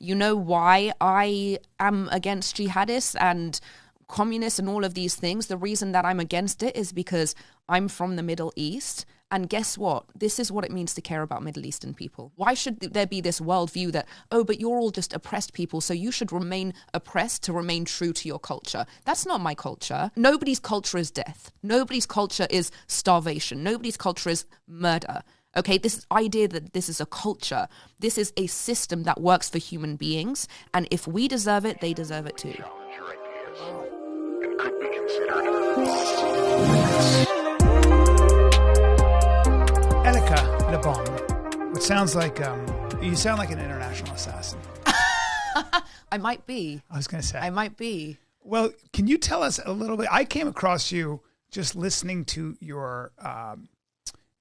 You know why I am against jihadists and communists and all of these things? The reason that I'm against it is because I'm from the Middle East. And guess what? This is what it means to care about Middle Eastern people. Why should there be this worldview that, oh, but you're all just oppressed people, so you should remain oppressed to remain true to your culture? That's not my culture. Nobody's culture is death. Nobody's culture is starvation. Nobody's culture is murder. Okay, this idea that this is a culture, this is a system that works for human beings, and if we deserve it, they deserve it too. Challenge your ideas and could be considered Elica Le Bon. It sounds like you sound like an international assassin. I might be. I was going to say. I might be. Well, can you tell us a little bit? I came across you just listening to your,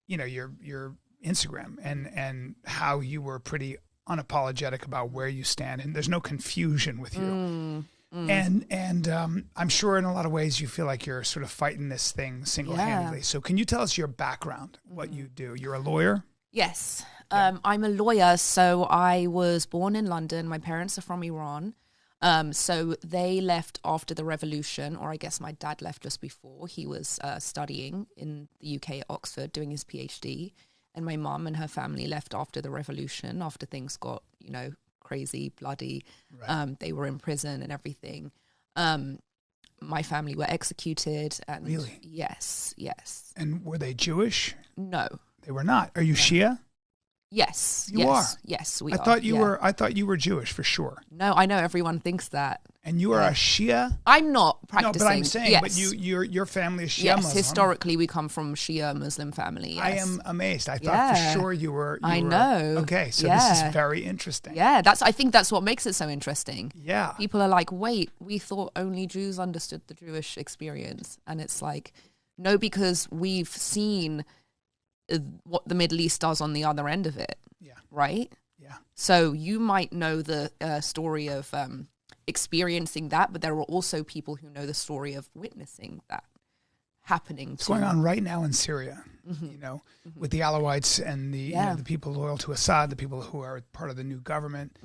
your Instagram and how you were pretty unapologetic about where you stand, and there's no confusion with you. And I'm sure in a lot of ways you feel like you're sort of fighting this thing single-handedly. Yeah. So can you tell us your background, what you do? You're a lawyer? Yes. I'm a lawyer. So I was born in London. My parents are from Iran. So they left after the revolution, or I guess my dad left just before. He was studying in the UK at Oxford, doing his PhD. And my mum and her family left after the revolution, after things got, crazy, bloody. Right. They were in prison and everything. My family were executed. And really? Yes. And were they Jewish? No. They were not. Are you Shia? Yes. You are? Yes, we I are. thought you were Jewish for sure. No, I know everyone thinks that. And you are a Shia? I'm not practicing. No, but I'm saying, yes. but your family is Shia yes, Muslim. Historically we come from Shia Muslim family. Yes. I am amazed. I thought for sure you were. I know. Okay, so this is very interesting. Yeah, I think that's what makes it so interesting. Yeah. People are like, wait, we thought only Jews understood the Jewish experience. And it's like, no, because we've seen what the Middle East does on the other end of it. Yeah. Right? Yeah. So you might know the story of experiencing that, but there are also people who know the story of witnessing that happening. It's going on right now in Syria, with the Alawites and the people loyal to Assad, the people who are part of the new government,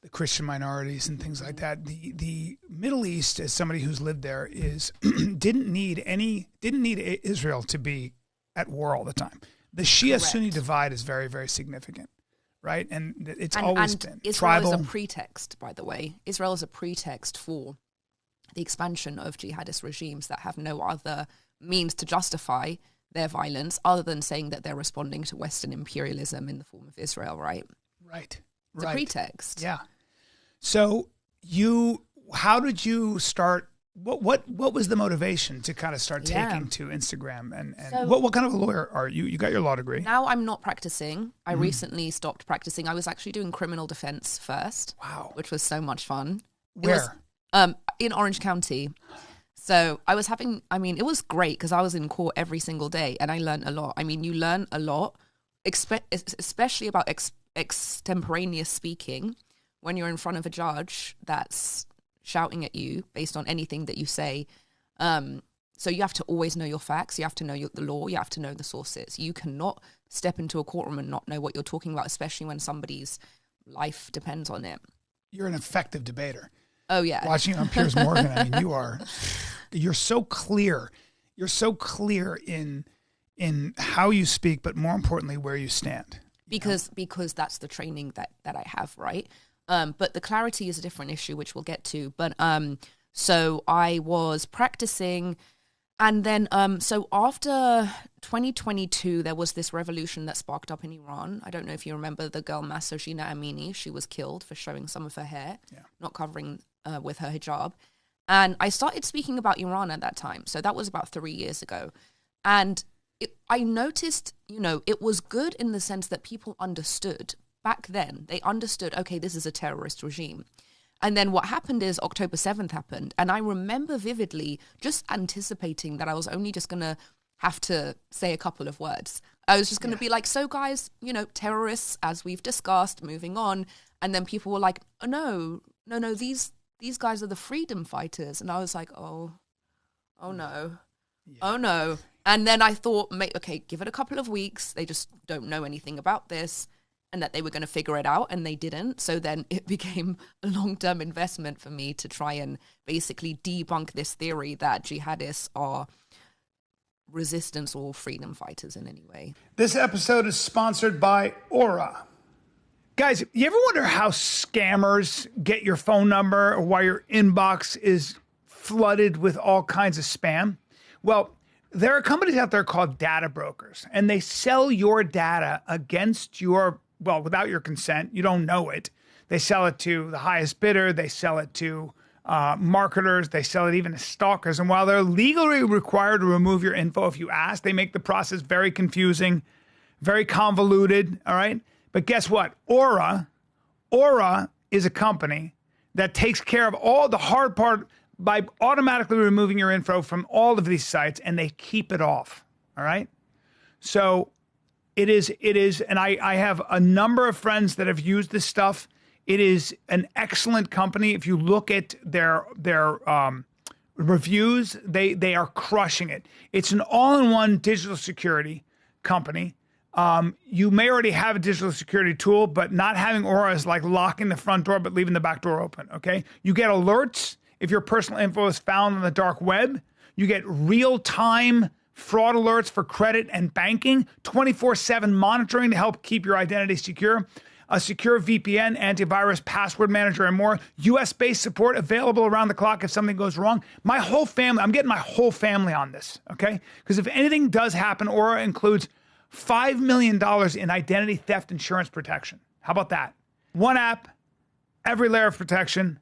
the Christian minorities and things like that. The Middle East, as somebody who's lived there, is didn't need Israel to be at war all the time. The Shia-Sunni divide is very, very significant, right? And it's always been Israel tribal. is a pretext, by the way. Israel is a pretext for the expansion of jihadist regimes that have no other means to justify their violence other than saying that they're responding to Western imperialism in the form of Israel, right? Right. It's a pretext. Yeah. So how did you start? What was the motivation to kind of start taking to Instagram? And so, what kind of a lawyer are you? You got your law degree. Now I'm not practicing. I recently stopped practicing. I was actually doing criminal defense first. Wow. Which was so much fun. Where? In Orange County. So it was great because I was in court every single day and I learned a lot. I mean, you learn a lot, especially about extemporaneous speaking when you're in front of a judge that's shouting at you based on anything that you say. So you have to always know your facts. You have to know the law. You have to know the sources. You cannot step into a courtroom and not know what you're talking about, especially when somebody's life depends on it. You're an effective debater. Oh, yeah. Watching you on Piers Morgan, I mean, you're so clear. You're so clear in how you speak, but more importantly, where you stand. Because that's the training that I have, right? But the clarity is a different issue, which we'll get to. But so I was practicing, and then so after 2022, there was this revolution that sparked up in Iran. I don't know if you remember the girl Mahsa Amini. She was killed for showing some of her hair, not covering with her hijab. And I started speaking about Iran at that time. So that was about 3 years ago. And I noticed, it was good in the sense that people understood. Back then, they understood, okay, this is a terrorist regime. And then what happened is October 7th happened. And I remember vividly just anticipating that I was only just going to have to say a couple of words. I was just going to be like, so guys, terrorists, as we've discussed, moving on. And then people were like, oh, no, these guys are the freedom fighters. And I was like, oh no. Yeah. Oh no. And then I thought, okay, give it a couple of weeks. They just don't know anything about this. and that they were going to figure it out, and they didn't. So then it became a long-term investment for me to try and basically debunk this theory that jihadists are resistance or freedom fighters in any way. This episode is sponsored by Aura. Guys, you ever wonder how scammers get your phone number or why your inbox is flooded with all kinds of spam? Well, there are companies out there called data brokers, and they sell your data against your, well, without your consent. You don't know it. They sell it to the highest bidder. They sell it to marketers. They sell it even to stalkers. And while they're legally required to remove your info if you ask, they make the process very confusing, very convoluted, all right? But guess what? Aura is a company that takes care of all the hard part by automatically removing your info from all of these sites, and they keep it off, all right? So it is, and I have a number of friends that have used this stuff. It is an excellent company. If you look at their reviews, they are crushing it. It's an all-in-one digital security company. You may already have a digital security tool, but not having Aura is like locking the front door but leaving the back door open, okay? You get alerts if your personal info is found on the dark web. You get real-time fraud alerts for credit and banking, 24/7 monitoring to help keep your identity secure, a secure VPN, antivirus, password manager, and more. US-based support available around the clock if something goes wrong. My whole family, I'm getting my whole family on this, okay? Because if anything does happen, Aura includes $5 million in identity theft insurance protection. How about that? One app, every layer of protection.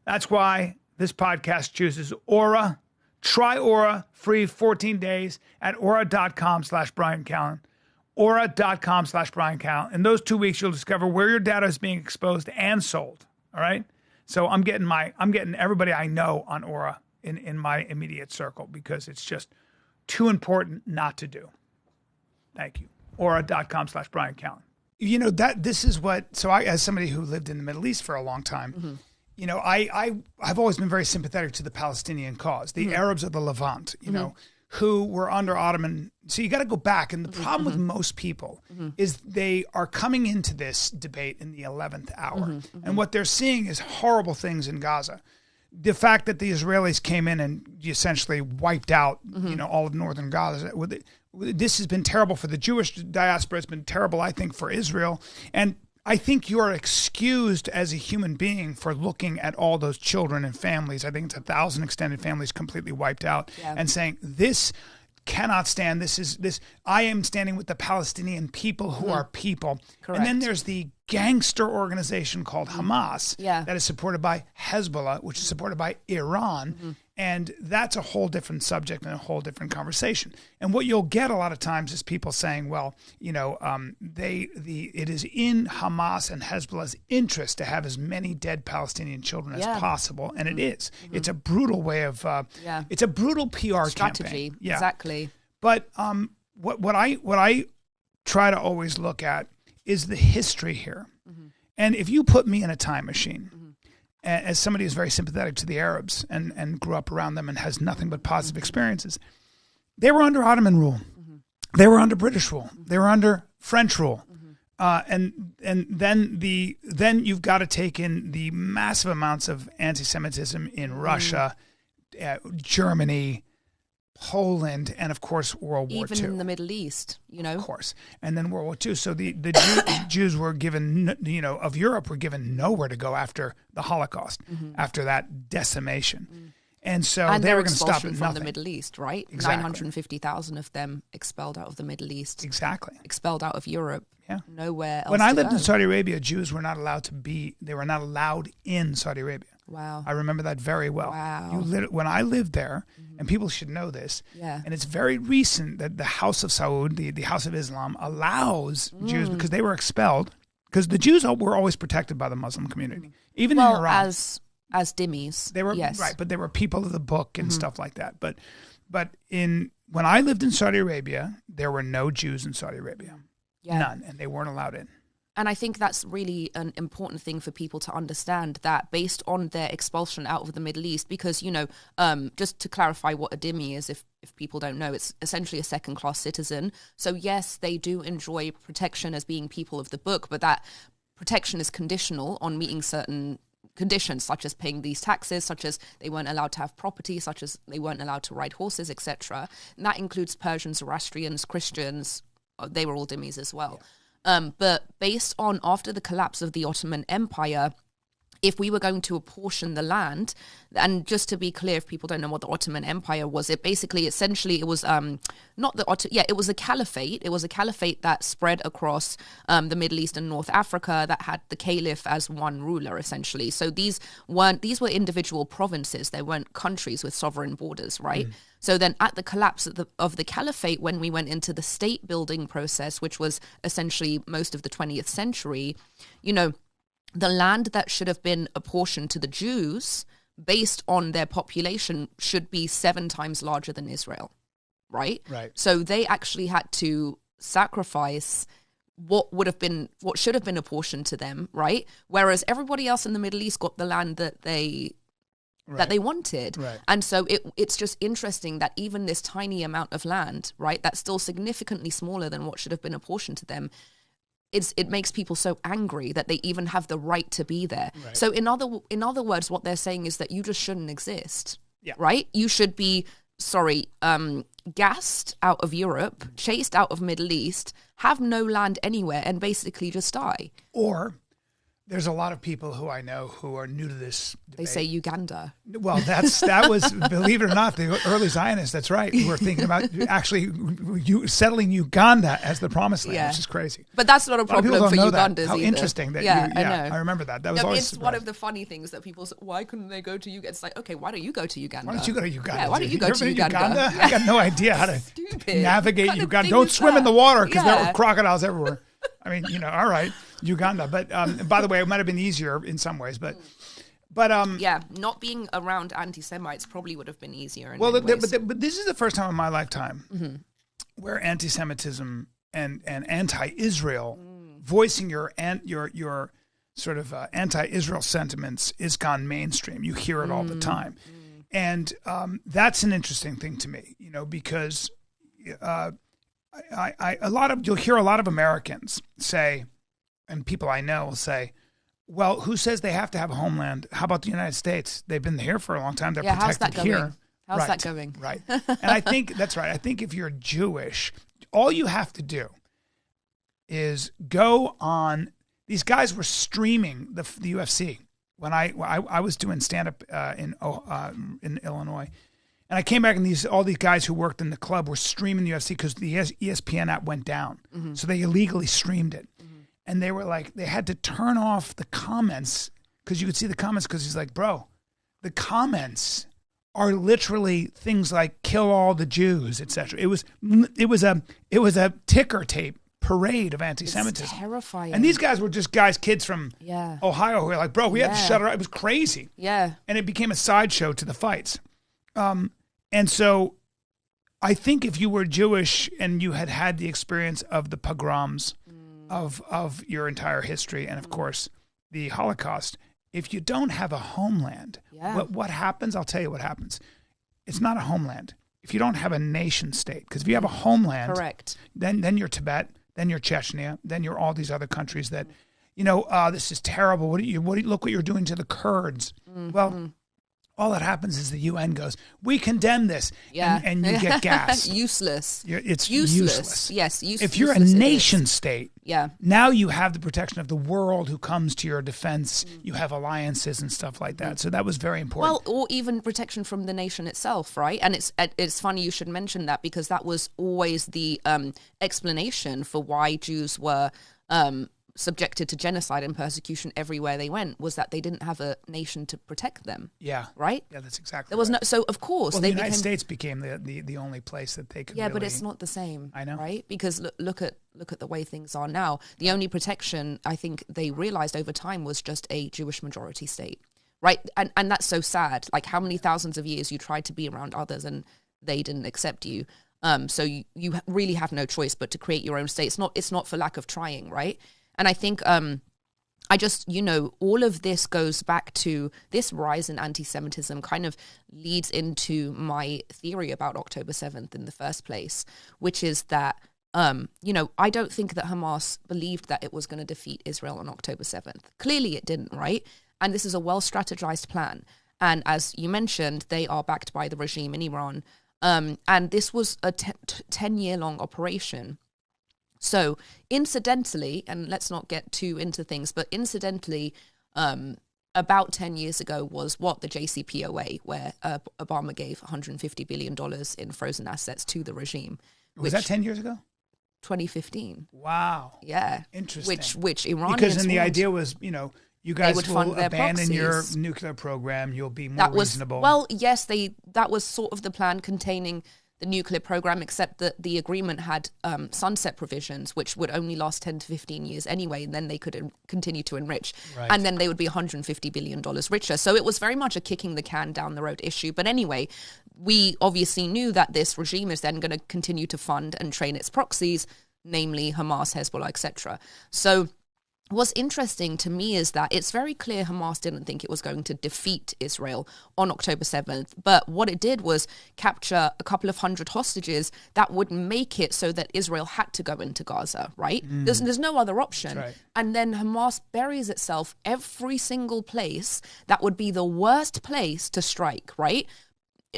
That's why this podcast chooses Aura. Try Aura free 14 days at aura.com/Brian Callen. Aura.com/Brian Callen. In those 2 weeks, you'll discover where your data is being exposed and sold. All right. So I'm getting everybody I know on Aura in my immediate circle because it's just too important not to do. Thank you. Aura.com/Brian Callen. You know, this is what, so I, as somebody who lived in the Middle East for a long time, you know, I've always been very sympathetic to the Palestinian cause, the Arabs of the Levant, you know, who were under Ottoman. So you got to go back. And the problem with most people is they are coming into this debate in the 11th hour. And what they're seeing is horrible things in Gaza. The fact that the Israelis came in and essentially wiped out, you know, all of northern Gaza. This has been terrible for the Jewish diaspora. It's been terrible, I think, for Israel. And I think you're excused as a human being for looking at all those children and families. I think it's 1,000 extended families completely wiped out and saying, this cannot stand. I am standing with the Palestinian people who are people. Correct. And then there's the gangster organization called Hamas that is supported by Hezbollah, which is supported by Iran. And that's a whole different subject and a whole different conversation. And what you'll get a lot of times is people saying, well, you know, it is in Hamas and Hezbollah's interest to have as many dead Palestinian children as possible. And it is. It's a brutal way of, it's a brutal PR strategy. Campaign. Yeah. Exactly. But what I try to always look at is the history here. And if you put me in a time machine, as somebody who's very sympathetic to the Arabs and grew up around them and has nothing but positive experiences, they were under Ottoman rule. They were under British rule. They were under French rule. And then you've got to take in the massive amounts of anti-Semitism in Russia, Germany, Poland, and of course World War II. Even in the Middle East, you know. Of course. And then World War II. So the Jews were given, you know, of Europe were given nowhere to go after the Holocaust, after that decimation. And so they were going to stop at nothing. From the Middle East, right? Exactly. 950,000 of them expelled out of the Middle East. Exactly. Expelled out of Europe. Yeah. Nowhere else. When I lived in Saudi Arabia, Jews were not allowed they were not allowed in Saudi Arabia. Wow. I remember that very well. Wow. When I lived there, and people should know this, and it's very recent that the House of Saud, the House of Islam, allows Jews, because they were expelled, because the Jews were always protected by the Muslim community, even in Iran. As dhimmis. They were, right, but they were people of the book and stuff like that. But when I lived in Saudi Arabia, there were no Jews in Saudi Arabia. Yeah. None, and they weren't allowed in. And I think that's really an important thing for people to understand, that based on their expulsion out of the Middle East, because, just to clarify what a dhimmi is, if people don't know, it's essentially a second-class citizen. So yes, they do enjoy protection as being people of the book, but that protection is conditional on meeting certain conditions, such as paying these taxes, such as they weren't allowed to have property, such as they weren't allowed to ride horses, etc. And that includes Persians, Zoroastrians, Christians. They were all dhimmis as well. Yeah. But based on after the collapse of the Ottoman Empire, if we were going to apportion the land, and just to be clear, if people don't know what the Ottoman Empire was, it basically, essentially, it was it was a caliphate. It was a caliphate that spread across the Middle East and North Africa, that had the caliph as one ruler, essentially. So these were individual provinces. They weren't countries with sovereign borders, right? So then at the collapse of the caliphate, when we went into the state building process, which was essentially most of the 20th century, the land that should have been apportioned to the Jews based on their population should be 7 times larger than Israel, right? Right. So they actually had to sacrifice what should have been apportioned to them, right? Whereas everybody else in the Middle East got the land that they wanted. Right. And so it's just interesting that even this tiny amount of land, right, that's still significantly smaller than what should have been apportioned to them, it makes people so angry that they even have the right to be there. Right. So in other words, what they're saying is that you just shouldn't exist. Yeah. Right? You should be, gassed out of Europe, chased out of Middle East, have no land anywhere, and basically just die. Or there's a lot of people who I know who are new to this debate. They say Uganda. Well, that was, believe it or not, the early Zionists, that's right, who were thinking about actually settling Uganda as the promised land, which is crazy. But that's not a problem for Ugandans How either. interesting that I know. I remember that. That was always it's one of the funny things that people say, why couldn't they go to Uganda? It's like, okay, why don't you go to Uganda? Why don't you go to Uganda? Yeah, why don't you go to Uganda? I got no idea how to navigate Uganda. Don't swim in the water because there were crocodiles everywhere. I mean, all right, Uganda. But by the way, it might have been easier in some ways. But not being around anti-Semites probably would have been easier. But this is the first time in my lifetime where anti-Semitism and anti-Israel, voicing your sort of anti-Israel sentiments, is gone mainstream. You hear it all the time, and that's an interesting thing to me, because. You'll hear a lot of Americans say, and people I know will say, well, who says they have to have a homeland? How about the United States? They've been here for a long time. They're protected here. How's that going? Right. And I think that's right. I think if you're Jewish, all you have to do is go on. These guys were streaming the UFC when I was doing stand-up in Illinois. And I came back, and all these guys who worked in the club were streaming the UFC because the ESPN app went down. So they illegally streamed it. And they were like, they had to turn off the comments because you could see the comments, because he's like, bro, the comments are literally things like "kill all the Jews," etc. It was a ticker tape parade of anti-Semitism. It's terrifying. And these guys were just kids from Ohio who were like, bro, we have to shut it up. It was crazy. Yeah. And it became a sideshow to the fights. And so I think if you were Jewish and you had the experience of the pogroms of your entire history, and of course the Holocaust, if you don't have a homeland, what happens? I'll tell you what happens. It's not a homeland. If you don't have a nation state, because if you have a homeland, correct, then you're Tibet, then you're Chechnya, then you're all these other countries that, this is terrible. Look what you're doing to the Kurds. Well, all that happens is the UN goes, we condemn this, and you get gas. Useless. It's useless. Yes, if you're a nation state, now you have the protection of the world who comes to your defense. You have alliances and stuff like that. So that was very important. Well, or even protection from the nation itself, right? And it's funny you should mention that, because that was always the explanation for why Jews were subjected to genocide and persecution everywhere they went, was that they didn't have a nation to protect them. Yeah. Right? Yeah, that's exactly there was right. No, so of course the United States became the only place that they could but it's not the same. I know. Right? Because look at the way things are now. The only protection I think they realized over time was just a Jewish majority state. Right? And that's so sad. Like, how many thousands of years you tried to be around others and they didn't accept you. So you really have no choice but to create your own state. It's not for lack of trying, right? And I think I just, all of this goes back to this rise in anti-Semitism kind of leads into my theory about October 7th in the first place, which is that, I don't think that Hamas believed that it was going to defeat Israel on October 7th. Clearly it didn't, right? And this is a well-strategized plan. And as you mentioned, they are backed by the regime in Iran. And this was a 10-year-long operation. So incidentally, and let's not get too into things, but incidentally, about 10 years ago was the JCPOA, where Obama gave $150 billion in frozen assets to the regime. Was that 10 years ago? 2015. Wow. Yeah. Interesting. Which Iranians because then the idea was, you guys will abandon your proxies. nuclear program. You'll be more reasonable. Well, yes, that was sort of the plan containing the nuclear program, except that the agreement had sunset provisions, which would only last 10 to 15 years anyway, and then they could continue to enrich. Right. And then they would be $150 billion richer. So it was very much a kicking the can down the road issue. But anyway, we obviously knew that this regime is then going to continue to fund and train its proxies, namely Hamas, Hezbollah, etc. So what's interesting to me is that it's very clear Hamas didn't think it was going to defeat Israel on October 7th. But what it did was capture a couple of hundred hostages that would make it so that Israel had to go into Gaza, right? There's no other option. Right. And then Hamas buries itself every single place that would be the worst place to strike, right?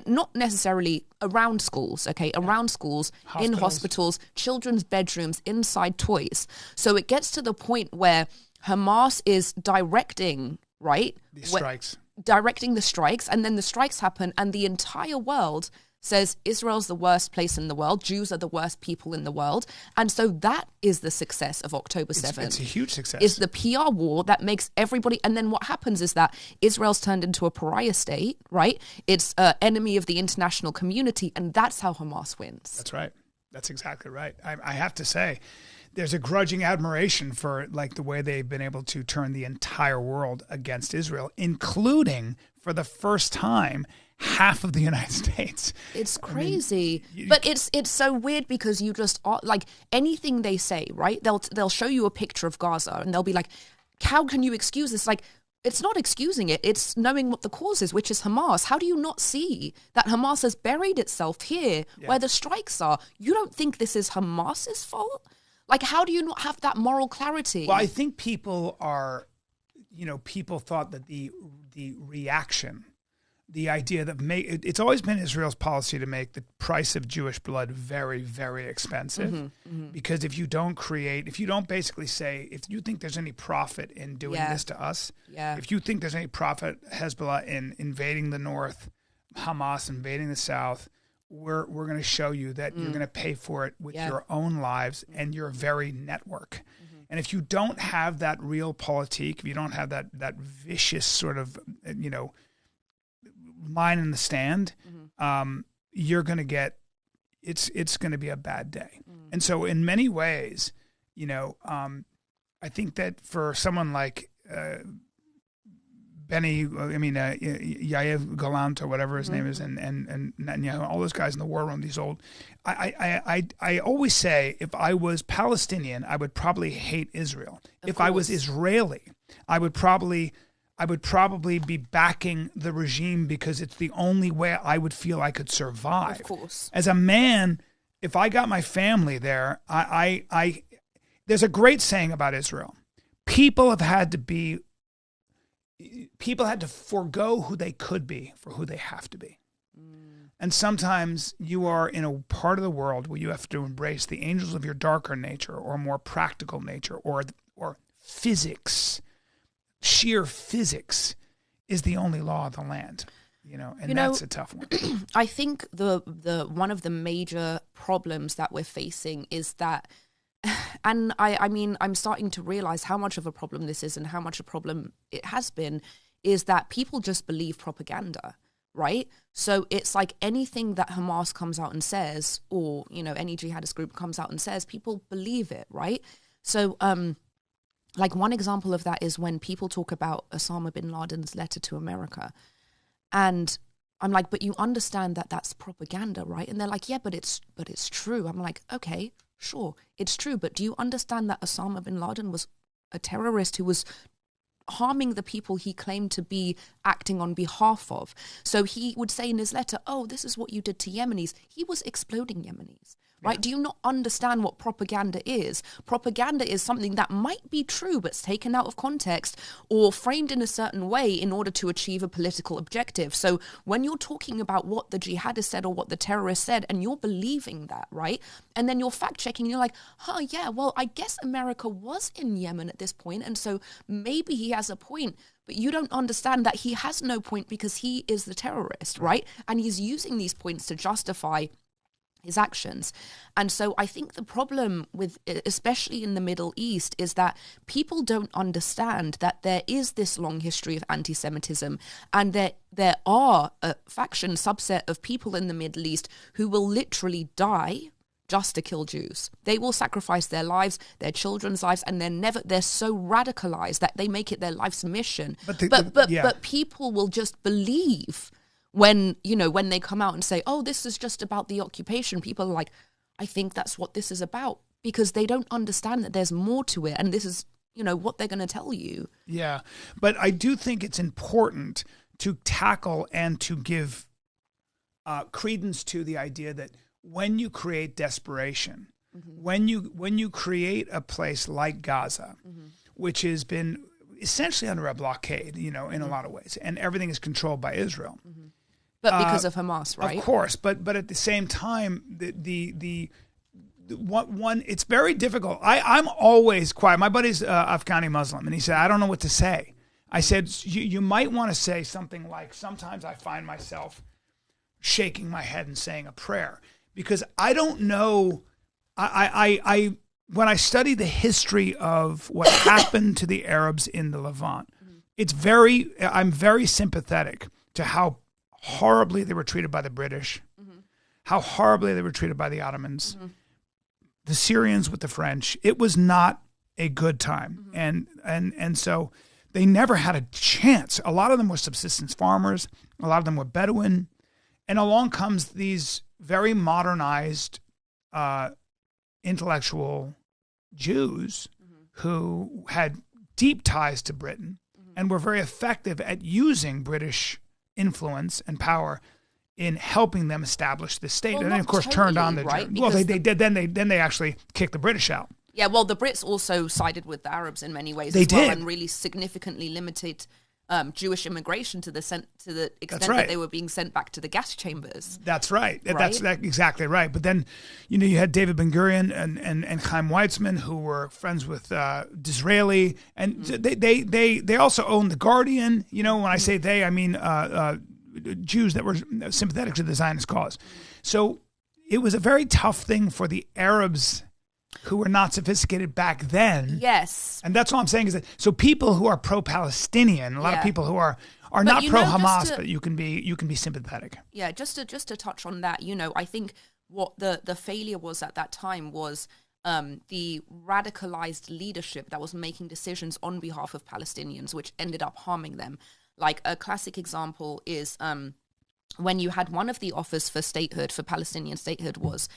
Not necessarily around schools, okay? Around schools, in hospitals, children's bedrooms, inside toys. So it gets to the point where Hamas is directing, right? The strikes. Directing the strikes, and then the strikes happen, and the entire world says Israel's the worst place in the world, Jews are the worst people in the world. And so that is the success of October 7th. It's a huge success. It's the PR war that makes everybody, and then what happens is that Israel's turned into a pariah state, right? It's an enemy of the international community, and that's how Hamas wins. That's right. That's exactly right. I have to say, there's a grudging admiration for the way they've been able to turn the entire world against Israel, including for the first time half of the United States. It's crazy. But it's so weird because you just anything they say, right? They'll show you a picture of Gaza and they'll be like, how can you excuse this? It's not excusing it. It's knowing what the cause is, which is Hamas. How do you not see that Hamas has buried itself here where the strikes are? You don't think this is Hamas's fault? How do you not have that moral clarity? Well, I think people thought that the reaction, the idea that it's always been Israel's policy to make the price of Jewish blood very, very expensive. Because if you don't basically say, if you think there's any profit in doing this to us, if you think there's any profit, Hezbollah, in invading the north, Hamas invading the south, we're going to show you that you're going to pay for it with your own lives and your very network. And if you don't have that real politique, if you don't have that vicious sort of, line in the stand, you're going to get, it's going to be a bad day. And so in many ways, I think that for someone like Yair Gallant or whatever his name is, and Netanyahu, all those guys in the war room, these old, I always say, if I was Palestinian, I would probably hate Israel. If I was Israeli, I would probably be backing the regime because it's the only way I would feel I could survive. Of course. As a man, if I got my family there, there's a great saying about Israel. People had to forego who they could be for who they have to be. And sometimes you are in a part of the world where you have to embrace the angels of your darker nature or more practical nature or physics. Sheer physics is the only law of the land, and that's a tough one. I think the one of the major problems that we're facing is that, and I'm starting to realize how much of a problem this is and how much a problem it has been, is that people just believe propaganda, right? So it's like anything that Hamas comes out and says, or, any jihadist group comes out and says, people believe it, right? So, one example of that is when people talk about Osama bin Laden's letter to America. And I'm like, but you understand that that's propaganda, right? And they're like, yeah, but it's true. I'm like, okay, sure, it's true. But do you understand that Osama bin Laden was a terrorist who was harming the people he claimed to be acting on behalf of. So he would say in his letter, oh, this is what you did to Yemenis. He was exploding Yemenis. Right? Yeah. Do you not understand what propaganda is? Propaganda is something that might be true, but it's taken out of context or framed in a certain way in order to achieve a political objective. So when you're talking about what the jihadists said or what the terrorists said, and you're believing that, right? And then you're fact-checking, you're like, yeah, well, I guess America was in Yemen at this point, and so maybe he has a point. But you don't understand that he has no point because he is the terrorist, right? And he's using these points to justify his actions. And so I think the problem with, especially in the Middle East, is that people don't understand that there is this long history of anti-Semitism, and there are a faction subset of people in the Middle East who will literally die just to kill Jews. They will sacrifice their lives, their children's lives, and they're so radicalized that they make it their life's mission. But people will just believe when they come out and say, oh, this is just about the occupation. People are like, I think that's what this is about, because they don't understand that there's more to it, and this is, what they're going to tell you. Yeah, but I do think it's important to tackle and to give credence to the idea that when you create desperation, when you create a place like Gaza, which has been essentially under a blockade, in a lot of ways, and everything is controlled by Israel. But because of Hamas, right? Of course, but at the same time, the one it's very difficult. I'm always quiet. My buddy's Afghani Muslim, and he said, I don't know what to say. I said, you might want to say something like, sometimes I find myself shaking my head and saying a prayer, because I don't know. I when I study the history of what happened to the Arabs in the Levant, I'm very sympathetic to how horribly they were treated by the British, how horribly they were treated by the Ottomans, the Syrians with the French. It was not a good time. And so they never had a chance. A lot of them were subsistence farmers. A lot of them were Bedouin. And along comes these very modernized intellectual Jews who had deep ties to Britain and were very effective at using British influence and power in helping them establish the state. Well, and then, of course, turned on the right? Well, they did. Then they actually kicked the British out. Yeah, well, the Brits also sided with the Arabs in many ways they as well, did. And really significantly limited Jewish immigration to the extent right. that they were being sent back to the gas chambers. That's right. That's exactly right. But then, you had David Ben Gurion and Chaim Weizmann, who were friends with Disraeli, and they also owned the Guardian. When I say they, I mean Jews that were sympathetic to the Zionist cause. So it was a very tough thing for the Arabs who were not sophisticated back then. Yes. And that's all I'm saying is that, so people who are pro-Palestinian, a lot of people who are not pro-Hamas, but you can be sympathetic. Yeah, just to touch on that, I think what the failure was at that time was the radicalized leadership that was making decisions on behalf of Palestinians, which ended up harming them. Like a classic example is when you had one of the offers for statehood, for Palestinian statehood, was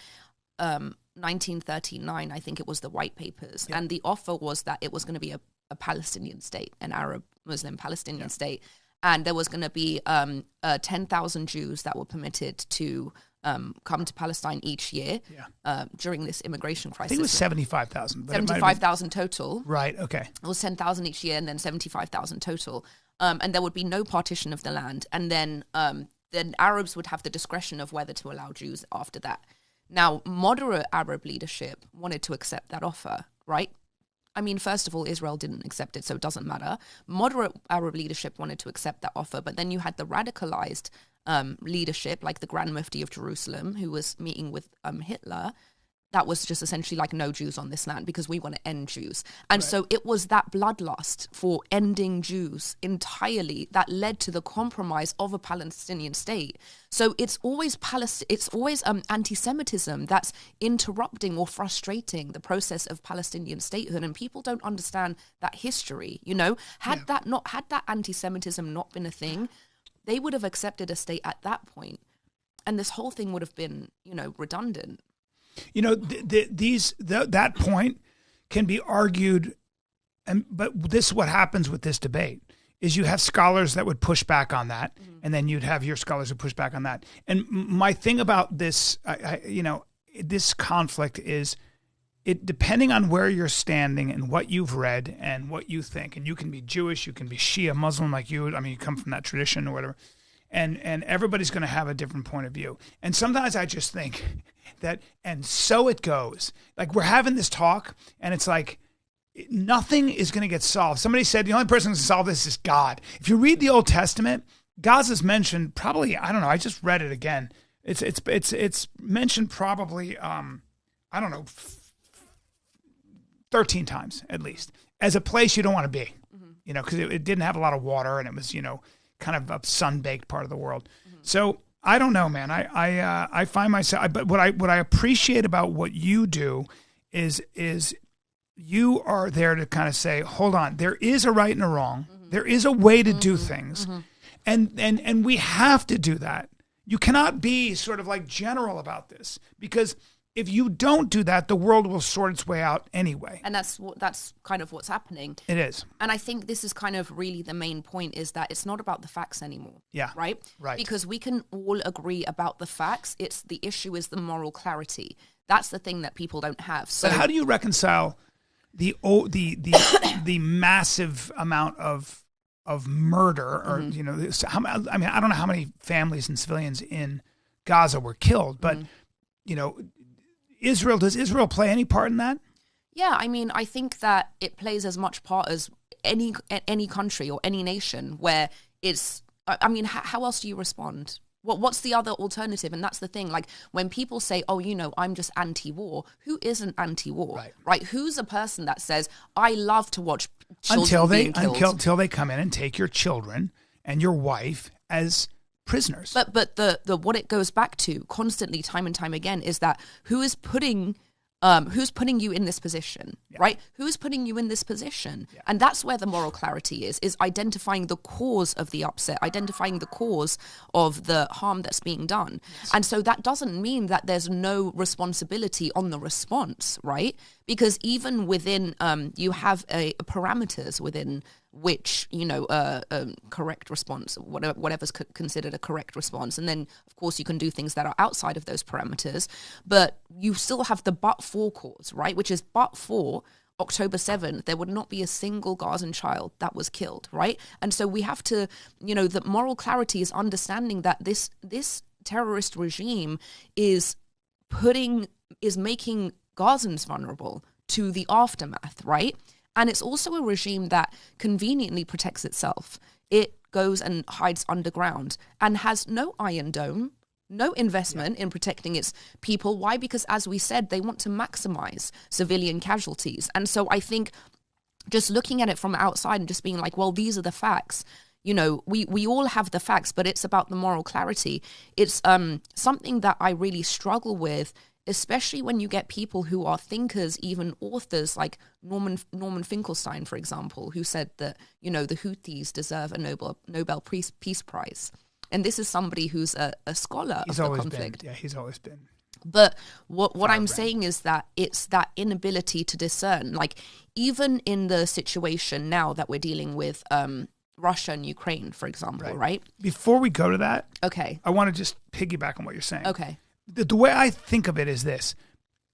1939, I think it was the White Papers. Yeah. And the offer was that it was going to be a Palestinian state, an Arab Muslim Palestinian state. And there was going to be 10,000 Jews that were permitted to come to Palestine each year during this immigration crisis. I think it was 75,000. 75,000 total. Right, okay. It was 10,000 each year and then 75,000 total. And there would be no partition of the land. And then Arabs would have the discretion of whether to allow Jews after that. Now, moderate Arab leadership wanted to accept that offer, right? I mean, first of all, Israel didn't accept it, so it doesn't matter. Moderate Arab leadership wanted to accept that offer, but then you had the radicalized leadership, like the Grand Mufti of Jerusalem, who was meeting with Hitler. That was just essentially like, no Jews on this land because we want to end Jews. And so it was that bloodlust for ending Jews entirely that led to the compromise of a Palestinian state. So it's always anti-Semitism that's interrupting or frustrating the process of Palestinian statehood. And people don't understand that history, Had that anti-Semitism not been a thing, they would have accepted a state at that point. And this whole thing would have been, redundant. That point can be argued But this is what happens with this debate is you have scholars that would push back on that, and then you'd have your scholars who push back on that. And my thing about this, this conflict is it depending on where you're standing and what you've read and what you think. And you can be Jewish, you can be Shia Muslim like you. I mean, you come from that tradition or whatever. And everybody's going to have a different point of view. And sometimes I just think that, and so it goes. Like we're having this talk, and it's like nothing is going to get solved. Somebody said the only person who can solve this is God. If you read the Old Testament, Gaza's mentioned probably, I don't know, I just read it again. It's mentioned probably, 13 times at least, as a place you don't want to be, because it didn't have a lot of water, and it was, kind of a sun-baked part of the world. So I don't know, man. I find myself, but what I appreciate about what you do is you are there to kind of say, hold on, there is a right and a wrong. There is a way to do things. And we have to do that. You cannot be sort of like general about this, because if you don't do that, the world will sort its way out anyway. And that's kind of what's happening. It is. And I think this is kind of really the main point, is that it's not about the facts anymore. Yeah. Right? Right. Because we can all agree about the facts. It's the issue is the moral clarity. That's the thing that people don't have. So but how do you reconcile the massive amount of murder, or I mean, I don't know how many families and civilians in Gaza were killed, but does Israel play any part in that? Yeah, I mean, I think that it plays as much part as any country or any nation where it's. I mean, how else do you respond? What's the other alternative? And that's the thing. Like when people say, "Oh, I'm just anti-war," who isn't anti-war? Right? Who's a person that says, "I love to watch children being killed"? Until they come in and take your children and your wife as prisoners. But the what it goes back to constantly, time and time again, is that who's putting you in this position, right? Who's putting you in this position? Yeah. And that's where the moral clarity is identifying the cause of the upset, identifying the cause of the harm that's being done. Yes. And so that doesn't mean that there's no responsibility on the response, right? Because even within, you have parameters within which, correct response, whatever's considered a correct response. And then, of course, you can do things that are outside of those parameters, but you still have the but-for cause, right? Which is but for October 7th, there would not be a single Gazan child that was killed, right? And so we have to, the moral clarity is understanding that this terrorist regime is making Gazans vulnerable to the aftermath, right? And it's also a regime that conveniently protects itself. It goes and hides underground and has no Iron Dome, no investment in protecting its people. Why? Because, as we said, they want to maximize civilian casualties. And so I think just looking at it from outside and just being like, well, these are the facts. We all have the facts, but it's about the moral clarity. It's something that I really struggle with, especially when you get people who are thinkers, even authors like Norman Finkelstein, for example, who said that, the Houthis deserve a Nobel Peace Prize. And this is somebody who's a scholar of the conflict. He's always been. But what I'm saying is that it's that inability to discern. Like, even in the situation now that we're dealing with Russia and Ukraine, for example, right? Before we go to that, okay, I want to just piggyback on what you're saying. Okay. The way I think of it is this.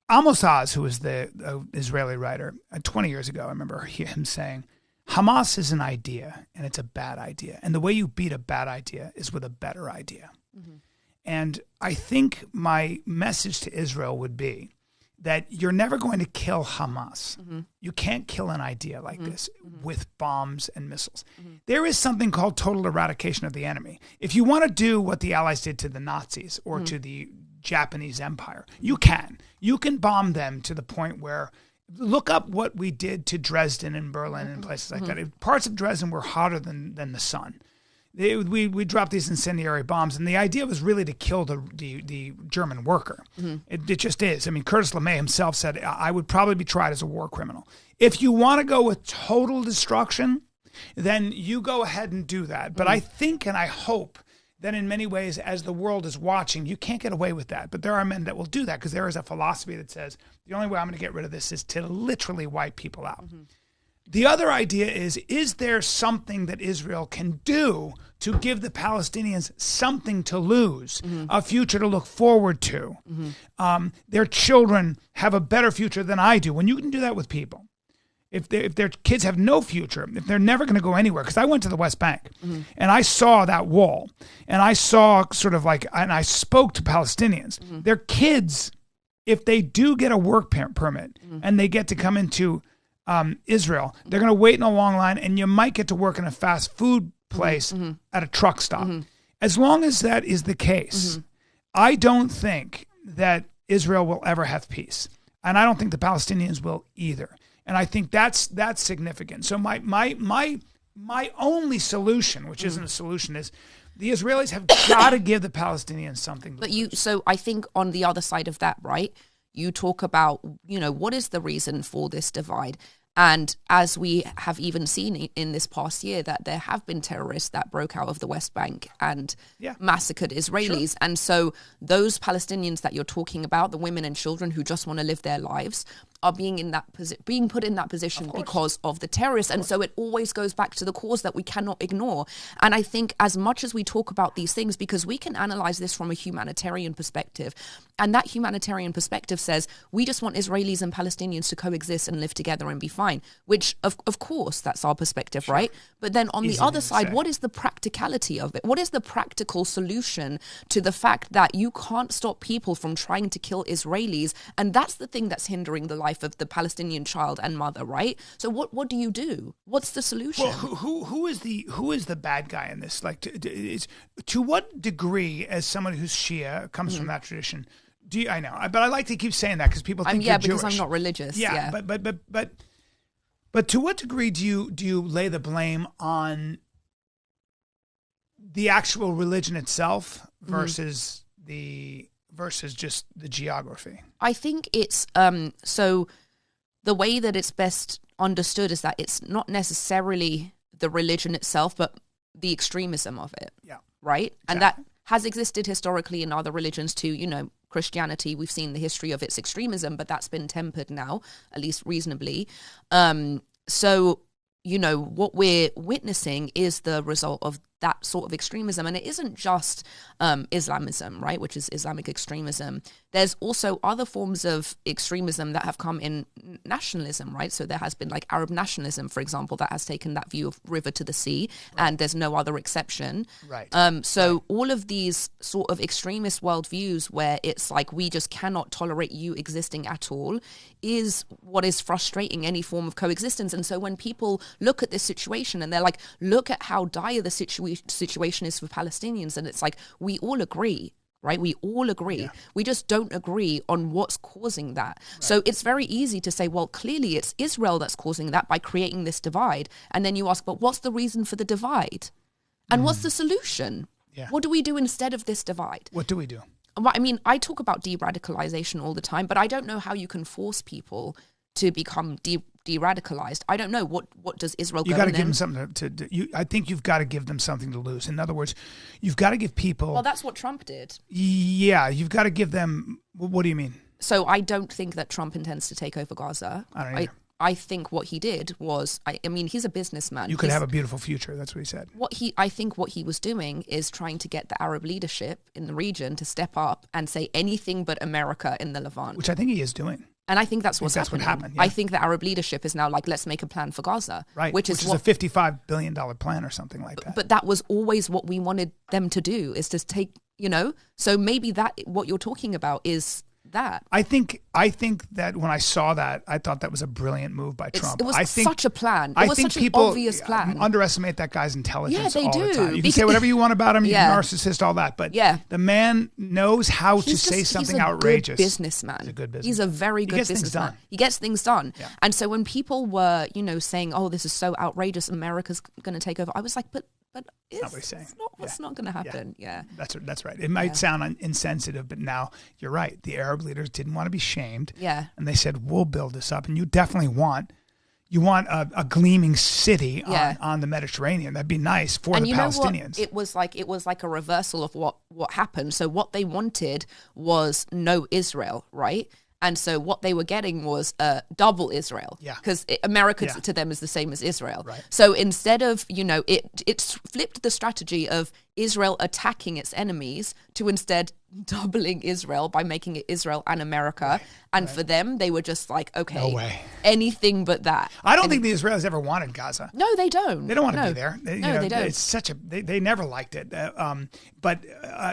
Amos Oz, who was the Israeli writer, 20 years ago, I remember him saying, Hamas is an idea, and it's a bad idea. And the way you beat a bad idea is with a better idea. Mm-hmm. And I think my message to Israel would be that you're never going to kill Hamas. Mm-hmm. You can't kill an idea like this with bombs and missiles. Mm-hmm. There is something called total eradication of the enemy. If you want to do what the Allies did to the Nazis or to the Japanese Empire, you can. You can bomb them to the point where, look up what we did to Dresden and Berlin and places like that. Parts of Dresden were hotter than the sun. We dropped these incendiary bombs, and the idea was really to kill the German worker. Mm-hmm. It just is. I mean, Curtis LeMay himself said, I would probably be tried as a war criminal. If you want to go with total destruction, then you go ahead and do that. But I think and I hope that in many ways, as the world is watching, you can't get away with that. But there are men that will do that, because there is a philosophy that says the only way I'm going to get rid of this is to literally wipe people out. Mm-hmm. The other idea is there something that Israel can do to give the Palestinians something to lose, a future to look forward to? Their children have a better future than I do. When you can do that with people, if their kids have no future, if they're never going to go anywhere, because I went to the West Bank and I saw that wall, and I saw and I spoke to Palestinians. Their kids, if they do get a work permit and they get to come into Israel, they're going to wait in a long line, and you might get to work in a fast food place at a truck stop. As long as that is the case, I don't think that Israel will ever have peace, and I don't think the Palestinians will either. And I think that's significant. So my only solution, which isn't a solution, is the Israelis have got to give the Palestinians something. So I think on the other side of that, right? You talk about, what is the reason for this divide? And as we have even seen in this past year, that there have been terrorists that broke out of the West Bank and massacred Israelis. Sure. And so those Palestinians that you're talking about, the women and children who just want to live their lives, are being put in that position because of the terrorists. And so it always goes back to the cause that we cannot ignore. And I think as much as we talk about these things, because we can analyze this from a humanitarian perspective, and that humanitarian perspective says we just want Israelis and Palestinians to coexist and live together and be fine, which of course that's our perspective, right? But then on the other side, what is the practicality of it? What is the practical solution to the fact that you can't stop people from trying to kill Israelis? And that's the thing that's hindering the life of the Palestinian child and mother, right? So what do you do? What's the solution? Well, who is the bad guy in this? Like, to what degree, as someone who's Shia, comes from that tradition, I know, but I like to keep saying that because people think you're Jewish. Because I'm not religious. Yeah. But to what degree do you lay the blame on the actual religion itself versus just the geography? I think it's so the way that it's best understood is that it's not necessarily the religion itself, but the extremism of it. Yeah. Right? Exactly. And that has existed historically in other religions too. Christianity, we've seen the history of its extremism, but that's been tempered now, at least reasonably. So, what we're witnessing is the result of that sort of extremism. And it isn't just Islamism, right, which is Islamic extremism. There's also other forms of extremism that have come in nationalism, right? So there has been like Arab nationalism, for example, that has taken that view of river to the sea, and there's no other exception. Right. All of these sort of extremist worldviews where it's like we just cannot tolerate you existing at all is what is frustrating any form of coexistence. And so when people look at this situation and they're like, look at how dire the situation is for Palestinians, and it's like, we all agree, right? We all agree. Yeah. We just don't agree on what's causing that. Right. So it's very easy to say, well, clearly it's Israel that's causing that by creating this divide. And then you ask, but what's the reason for the divide? And what's the solution? Yeah. What do we do instead of this divide? What do we do? I mean, I talk about de-radicalization all the time, but I don't know how you can force people to become de-radicalized. I don't know. What does Israel go? You got to give them something to I think you've got to give them something to lose. In other words, you've got to give people. Well, that's what Trump did. Yeah, you've got to give them. What do you mean? So I don't think that Trump intends to take over Gaza. I don't either. I think what he did was, I mean, he's a businessman. You could have a beautiful future. That's what he said. I think what he was doing is trying to get the Arab leadership in the region to step up and say anything but America in the Levant. Which I think he is doing. And I think that's what's happening. What happened. Yeah. I think the Arab leadership is now like, let's make a plan for Gaza. Right. Which is a $55 billion plan or something like that. But that was always what we wanted them to do, is to take, so maybe that what you're talking about is that. I think that when I saw that, I thought that was a brilliant move by Trump. It was such a plan. It was such an obvious plan. Underestimate that guy's intelligence all the time. You can say whatever you want about him, you're a narcissist, all that, but the man knows how to say something outrageous. He's a businessman. He's a good businessman. He's a very good businessman. He gets things done. Yeah. And so when people were, saying, oh, this is so outrageous, America's going to take over, I was like, but it's not going to happen. Yeah. That's right. It might sound insensitive, but now you're right. The Arab leaders didn't want to be shamed. Yeah. And they said, we'll build this up. And you definitely want a gleaming city on the Mediterranean. That'd be nice for the Palestinians. It was like a reversal of what happened. So what they wanted was no Israel, right? And so what they were getting was double Israel. Yeah. Because America to them is the same as Israel. Right. So instead of, it's flipped the strategy of Israel attacking its enemies to instead doubling Israel by making it Israel and America. Right. And for them, they were just like, okay, No way. anything but that. I don't think the Israelis ever wanted Gaza. No, they don't. They don't want to be there. They don't. It's such a they never liked it. But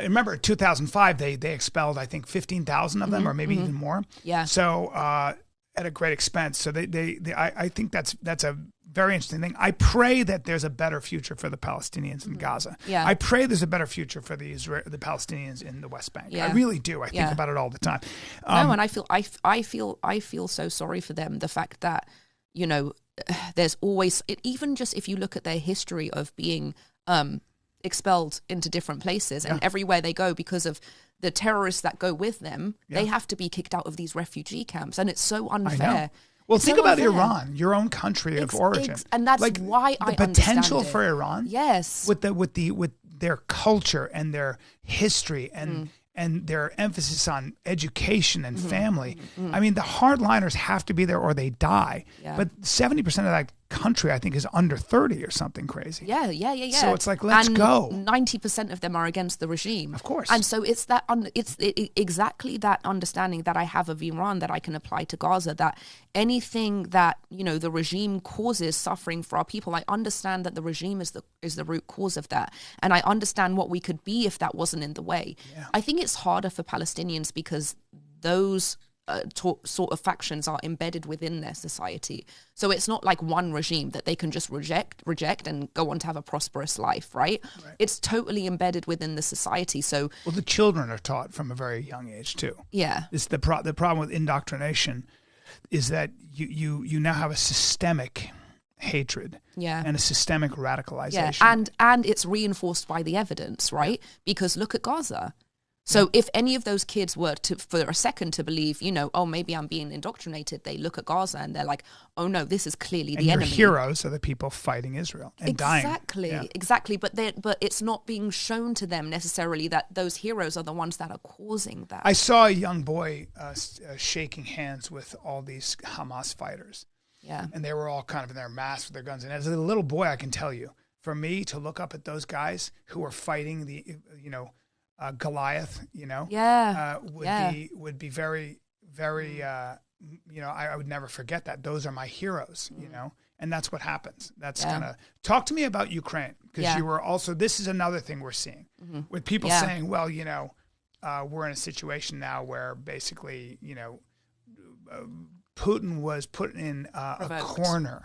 remember, in 2005, they expelled, I think, 15,000 of them, or maybe even more. Yeah. So at a great expense. So I think that's a very interesting thing. I pray that there's a better future for the Palestinians in Gaza. Yeah. I pray there's a better future for the Palestinians in the West Bank. Yeah. I really do. I think about it all the time. No, and I feel so sorry for them. The fact that there's always, even just if you look at their history of being expelled into different places and everywhere they go because of the terrorists that go with them, they have to be kicked out of these refugee camps, and it's so unfair. Well, It's think so about unfair. Iran, your own country of origin, and that's like why I the potential understand it. for Iran. Yes, with their culture and their history and their emphasis on education and family. I mean, the hardliners have to be there or they die. Yeah. But 70% of that country, I think, is under 30 or something crazy. Yeah. So it's like, let's go. 90% of them are against the regime, Of course. and so it's that exactly that understanding that I have of Iran that I can apply to Gaza. That anything that the regime causes suffering for our people, I understand that the regime is the root cause of that, and I understand what we could be if that wasn't in the way. Yeah. I think it's harder for Palestinians because those sort of factions are embedded within their society. So it's not like one regime that they can just reject and go on to have a prosperous life, right? It's totally embedded within the society. So Well, the children are taught from a very young age too. yeah, It's the problem with indoctrination is that you now have a systemic hatred and a systemic radicalization. and it's reinforced by the evidence, right? Because look at Gaza. So if any of those kids were to, for a second, to believe, oh, maybe I'm being indoctrinated, they look at Gaza and they're like, oh no, this is clearly the enemy. Heroes are the people fighting Israel and dying. Exactly. But it's not being shown to them necessarily that those heroes are the ones that are causing that. I saw a young boy shaking hands with all these Hamas fighters. Yeah. And they were all kind of in their masks with their guns. And as a little boy, I can tell you, for me to look up at those guys who are fighting the, Goliath, would be very, very, I would never forget that. Those are my heroes, and that's what happens. That's kind of, talk to me about Ukraine, because you were also, this is another thing we're seeing with people saying, well, we're in a situation now where basically, Putin was put in a corner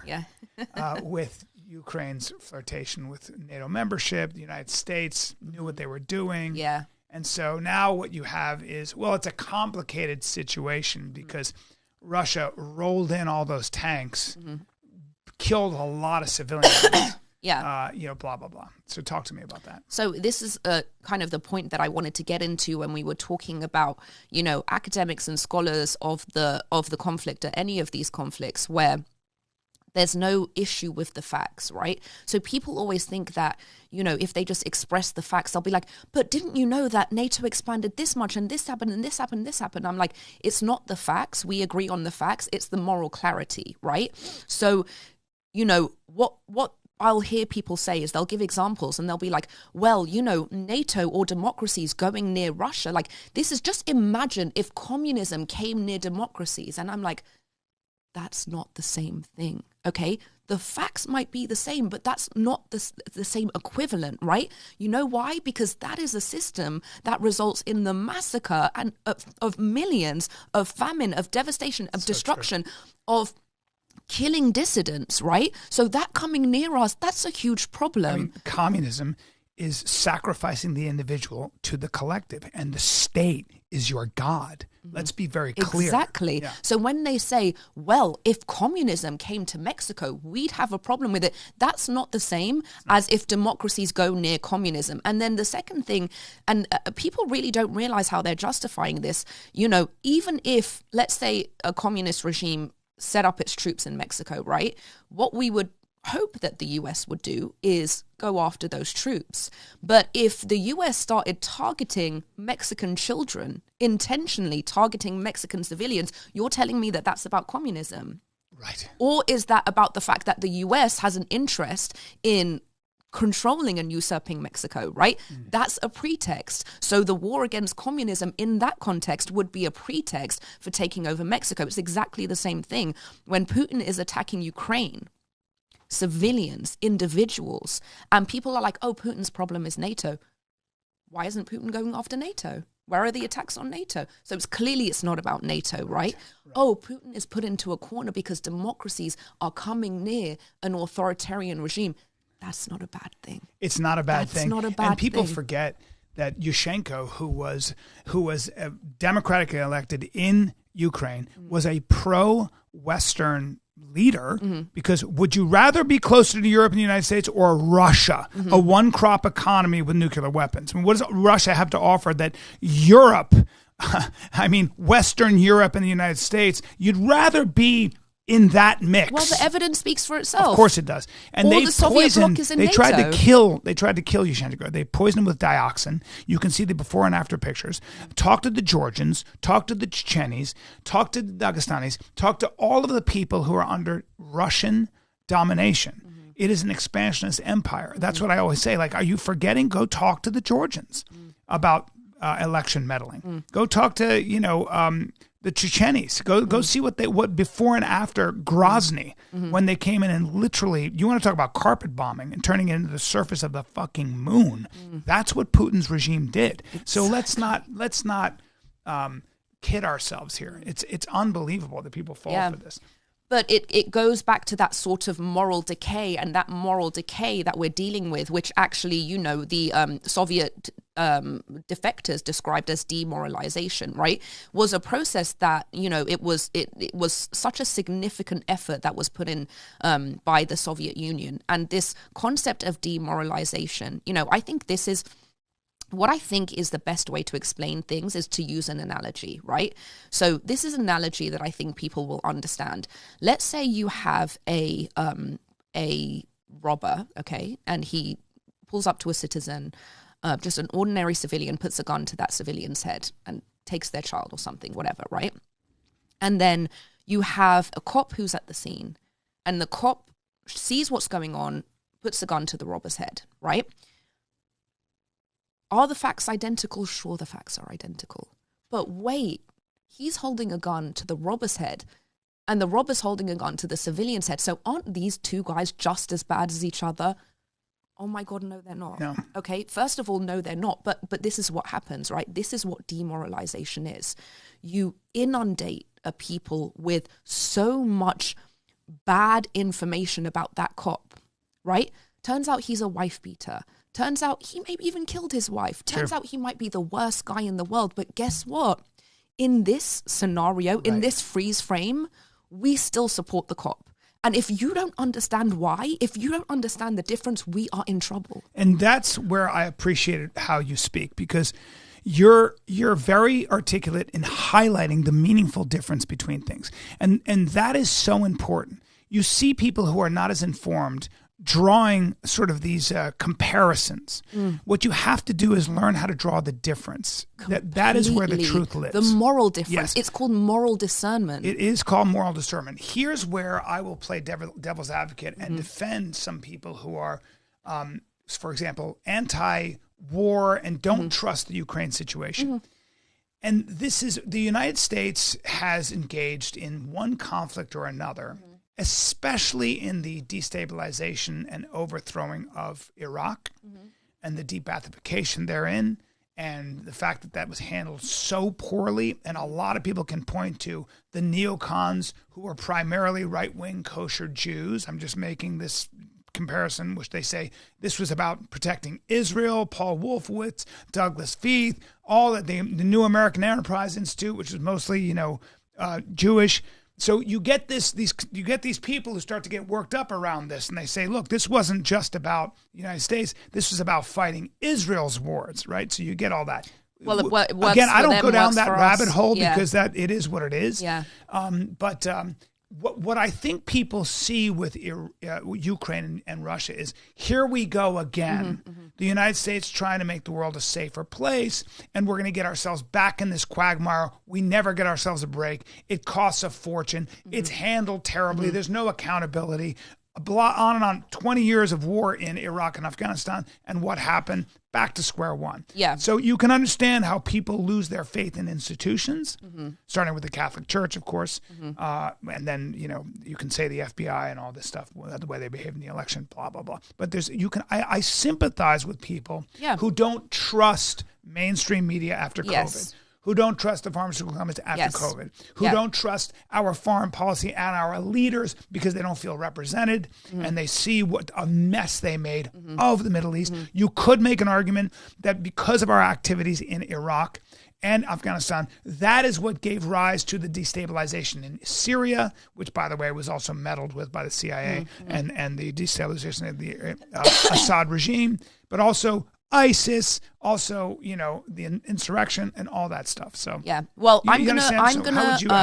with Ukraine's flirtation with NATO membership. The United States knew what they were doing. Yeah. And so now what you have is, well, it's a complicated situation because Russia rolled in all those tanks, killed a lot of civilians. Blah, blah, blah. So talk to me about that. So this is kind of the point that I wanted to get into when we were talking about, academics and scholars of the conflict, or any of these conflicts, where there's no issue with the facts, right? So people always think that, if they just express the facts, they'll be like, but didn't you know that NATO expanded this much and this happened and this happened and this happened? I'm like, it's not the facts. We agree on the facts. It's the moral clarity, right? So, what I'll hear people say is they'll give examples and they'll be like, well, NATO or democracies going near Russia. Like, this is, just imagine if communism came near democracies. And I'm like, that's not the same thing, okay? The facts might be the same, but that's not the same equivalent, right? You know why? Because that is a system that results in the massacre and of millions, of famine, of devastation, of destruction, of killing dissidents, right? So that coming near us, that's a huge problem. I mean, communism is sacrificing the individual to the collective, and the state is your God. Let's be very clear. Exactly. Yeah. So when they say, well, if communism came to Mexico, we'd have a problem with it. That's not the same as if democracies go near communism. And then the second thing, and people really don't realize how they're justifying this, even if, let's say, a communist regime set up its troops in Mexico, right? What we would hope that the US would do is go after those troops. But if the US started targeting Mexican children intentionally targeting Mexican civilians, you're telling me that that's about communism. Right. Or is that about the fact that the US has an interest in controlling and usurping Mexico, right? That's a pretext. So the war against communism in that context would be a pretext for taking over Mexico. It's exactly the same thing. When Putin is attacking Ukraine, civilians, individuals, and people are like, oh, Putin's problem is NATO. Why isn't Putin going after NATO? Where are the attacks on NATO? So it's not about NATO, right? Oh, Putin is put into a corner because democracies are coming near an authoritarian regime. That's not a bad thing. It's not a bad thing. That's not a bad thing. And people forget that Yushchenko, who was democratically elected in Ukraine, was a pro-Western leader, because would you rather be closer to Europe and the United States or Russia, a one-crop economy with nuclear weapons? I mean, what does Russia have to offer that Europe, Western Europe and the United States, you'd rather be in that mix? Well, the evidence speaks for itself. Of course it does. And all the Soviet bloc is in NATO. Tried to kill Yushchenko. They poisoned him with dioxin. You can see the before and after pictures. Talk to the Georgians, talk to the Chechenis, talk to the Dagestanis, talk to all of the people who are under Russian domination. It is an expansionist empire. That's what I always say. Like, are you forgetting? Go talk to the Georgians about election meddling. Go talk to, the Chechenis. Go see what before and after Grozny, when they came in and literally, you want to talk about carpet bombing and turning it into the surface of the fucking moon. That's what Putin's regime did. So let's not kid ourselves here. It's unbelievable that people fall for this. But it goes back to that sort of moral decay, and that moral decay that we're dealing with, which actually, the Soviet defectors described as demoralization, right, was a process that, it was such a significant effort that was put in by the Soviet Union. And this concept of demoralization, I think this is... What I think is the best way to explain things is to use an analogy, right? So this is an analogy that I think people will understand. Let's say you have a robber, okay, and he pulls up to a citizen, just an ordinary civilian, puts a gun to that civilian's head and takes their child or something, whatever, right? And then you have a cop who's at the scene, and the cop sees what's going on, puts a gun to the robber's head, right? Are the facts identical? Sure, the facts are identical. But wait, he's holding a gun to the robber's head and the robber's holding a gun to the civilian's head. So aren't these two guys just as bad as each other? Oh my God, no, they're not. No. Okay, first of all, no, they're not. But this is what happens, right? This is what demoralization is. You inundate a people with so much bad information about that cop, right? Turns out he's a wife beater. Turns out he maybe even killed his wife. Turns out he might be the worst guy in the world. But guess what? In this scenario, in this freeze frame, we still support the cop. And if you don't understand why, if you don't understand the difference, we are in trouble. And that's where I appreciated how you speak, because you're very articulate in highlighting the meaningful difference between things. And that is so important. You see people who are not as informed drawing sort of these comparisons. What you have to do is learn how to draw the difference. That is where the truth lives. The moral difference. Yes. It's called moral discernment. It is called moral discernment. Here's where I will play devil's advocate and defend some people who are, for example, anti-war and don't trust the Ukraine situation. And this is, the United States has engaged in one conflict or another, especially in the destabilization and overthrowing of Iraq and the de-Baathification therein, and the fact that that was handled so poorly. And a lot of people can point to the neocons who are primarily right-wing kosher Jews. I'm just making this comparison, which they say this was about protecting Israel, Paul Wolfowitz, Douglas Feith, all that the New American Enterprise Institute, which is mostly, Jewish. So you get these people who start to get worked up around this, and they say, look, this wasn't just about the United States. This was about fighting Israel's wars, right? So you get all that. Well, it works again, I don't them, go down that rabbit us. hole because that it is what it is. Yeah. But what I think people see with Ukraine and Russia is, here we go again. The United States trying to make the world a safer place, and we're going to get ourselves back in this quagmire. We never get ourselves a break. It costs a fortune. It's handled terribly. There's no accountability. On and on. 20 years of war in Iraq and Afghanistan, and what happened? Back to square one. Yeah. So you can understand how people lose their faith in institutions, starting with the Catholic Church, of course, and then you can say the FBI and all this stuff, the way they behave in the election, blah blah blah. But I sympathize with people who don't trust mainstream media after COVID. Who don't trust the pharmaceutical companies after COVID, who don't trust our foreign policy and our leaders because they don't feel represented, and they see what a mess they made of the Middle East. You could make an argument that because of our activities in Iraq and Afghanistan, that is what gave rise to the destabilization in Syria, which, by the way, was also meddled with by the CIA, and the destabilization of the Assad regime, but also ISIS, also, the insurrection and all that stuff. So well, how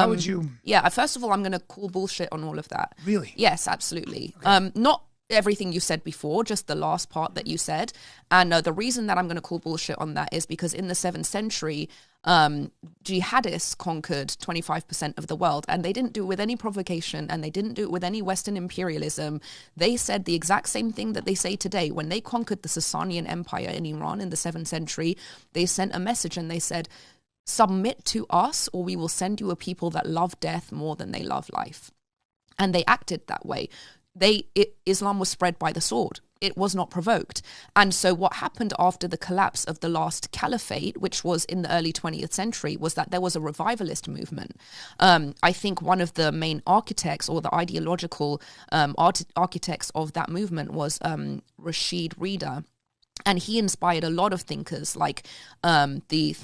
would you? Yeah, first of all, I'm gonna call bullshit on all of that. Really? Yes, absolutely. Okay. Not everything you said before, just the last part that you said. And the reason that I'm going to call bullshit on that is because in the 7th century, jihadists conquered 25% of the world, and they didn't do it with any provocation, and they didn't do it with any Western imperialism. They said the exact same thing that they say today. When they conquered the Sasanian Empire in Iran in the 7th century, they sent a message and they said, submit to us or we will send you a people that love death more than they love life. And they acted that way. Islam was spread by the sword. It was not provoked. And so what happened after the collapse of the last caliphate, which was in the early 20th century, was that there was a revivalist movement. I think one of the main architects or the ideological architects of that movement was Rashid Rida. And he inspired a lot of thinkers, like the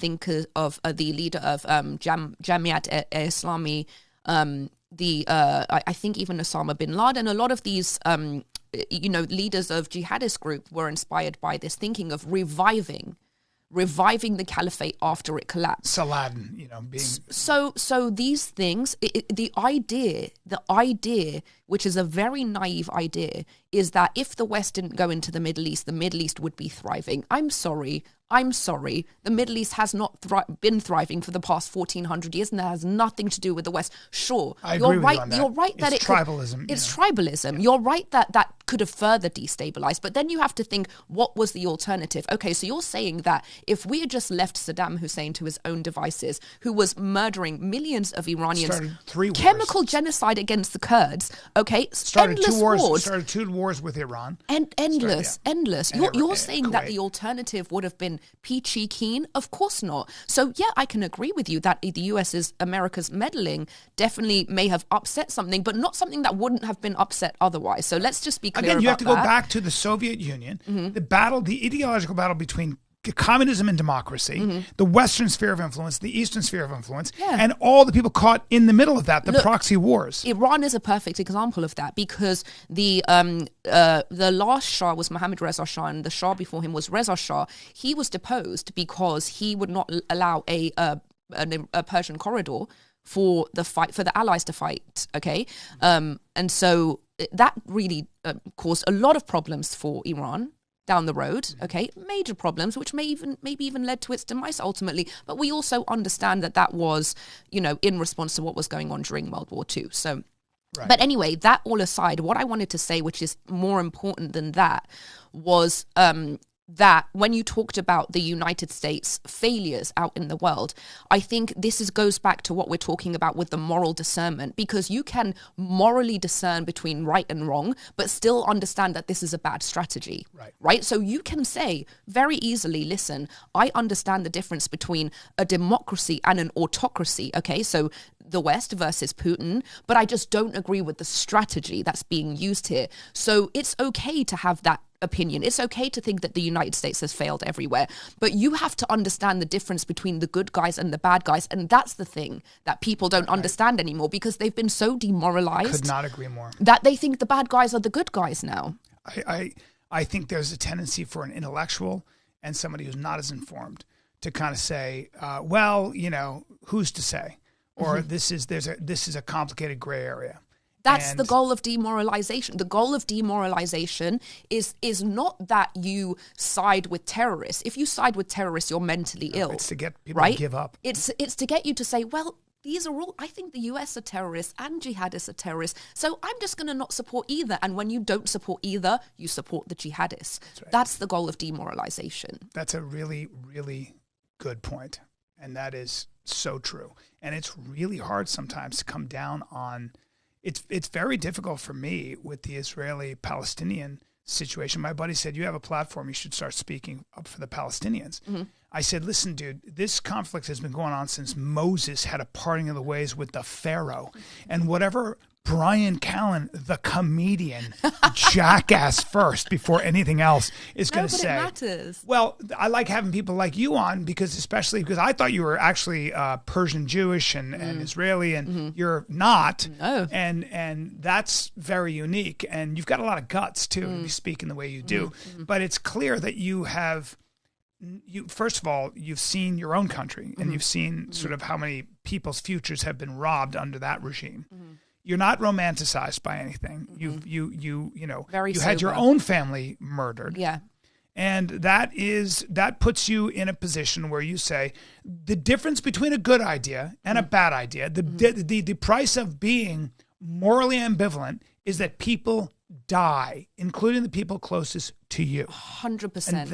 leader of Jamiat-e-Islami, I think even Osama bin Laden. A lot of these, leaders of jihadist group were inspired by this thinking of reviving the caliphate after it collapsed. Saladin, being... So these things, the idea, which is a very naive idea, is that if the West didn't go into the Middle East would be thriving. I'm sorry. The Middle East has not been thriving for the past 1,400 years, and that has nothing to do with the West. Sure, I agree with you on that. You're right that it's tribalism. It's tribalism. Yeah. You're right that could have further destabilized. But then you have to think, what was the alternative? Okay, so you're saying that if we had just left Saddam Hussein to his own devices, who was murdering millions of Iranians, chemical genocide against the Kurds, okay, started 2 wars with Iran, and endless. You're saying Kuwait. That the alternative would have been peachy keen? Of course not. So yeah, I can agree with you that the America's meddling definitely may have upset something, but not something that wouldn't have been upset otherwise. So let's just be clear. Again, you have to go back to the Soviet Union, the ideological battle between communism and democracy, the Western sphere of influence, the Eastern sphere of influence, and all the people caught in the middle of that, proxy wars. Iran is a perfect example of that, because the last Shah was Mohammad Reza Shah, and the Shah before him was Reza Shah. He was deposed because he would not allow a Persian corridor for the Allies to fight. Okay, and so that really caused a lot of problems for Iran down the road, okay, major problems, which maybe even led to its demise ultimately. But we also understand that was, in response to what was going on during World War II. So, right. But anyway, that all aside, what I wanted to say, which is more important than that, was that when you talked about the United States failures out in the world, I think this goes back to what we're talking about with the moral discernment, because you can morally discern between right and wrong, but still understand that this is a bad strategy, right? So you can say very easily, listen, I understand the difference between a democracy and an autocracy, okay? So the West versus Putin, but I just don't agree with the strategy that's being used here. So it's okay to have that opinion. It's okay to think that the United States has failed everywhere, but you have to understand the difference between the good guys and the bad guys, and that's the thing that people don't understand anymore, because they've been so demoralized. Could not agree more. That they think the bad guys are the good guys now. I think there's a tendency for an intellectual and somebody who's not as informed to kind of say, who's to say? Or this is a complicated gray area. That's the goal of demoralization. The goal of demoralization is not that you side with terrorists. If you side with terrorists, you're mentally ill. It's to get people to give up. It's to get you to say, well, these are all, I think the US are terrorists and jihadists are terrorists, so I'm just going to not support either. And when you don't support either, you support the jihadists. That's the goal of demoralization. That's a really, really good point. And that is so true. And it's really hard sometimes to come down on, it's very difficult for me with the Israeli-Palestinian situation. My buddy said, you have a platform, you should start speaking up for the Palestinians. Mm-hmm. I said, listen, dude, this conflict has been going on since Moses had a parting of the ways with the Pharaoh. And whatever Brian Callen, the comedian, jackass first before anything else is going to say. It matters. Well, I like having people like you on especially because I thought you were actually Persian Jewish and Israeli, and you're not. No. And that's very unique. And you've got a lot of guts, too, to be speaking the way you do. But it's clear that you have... first of all, you've seen your own country, and you've seen sort of how many people's futures have been robbed under that regime. You're not romanticized by anything. You had your own family murdered. Yeah. And that puts you in a position where you say the difference between a good idea and a bad idea, the price of being morally ambivalent is that people die, including the people closest to you. 100%. And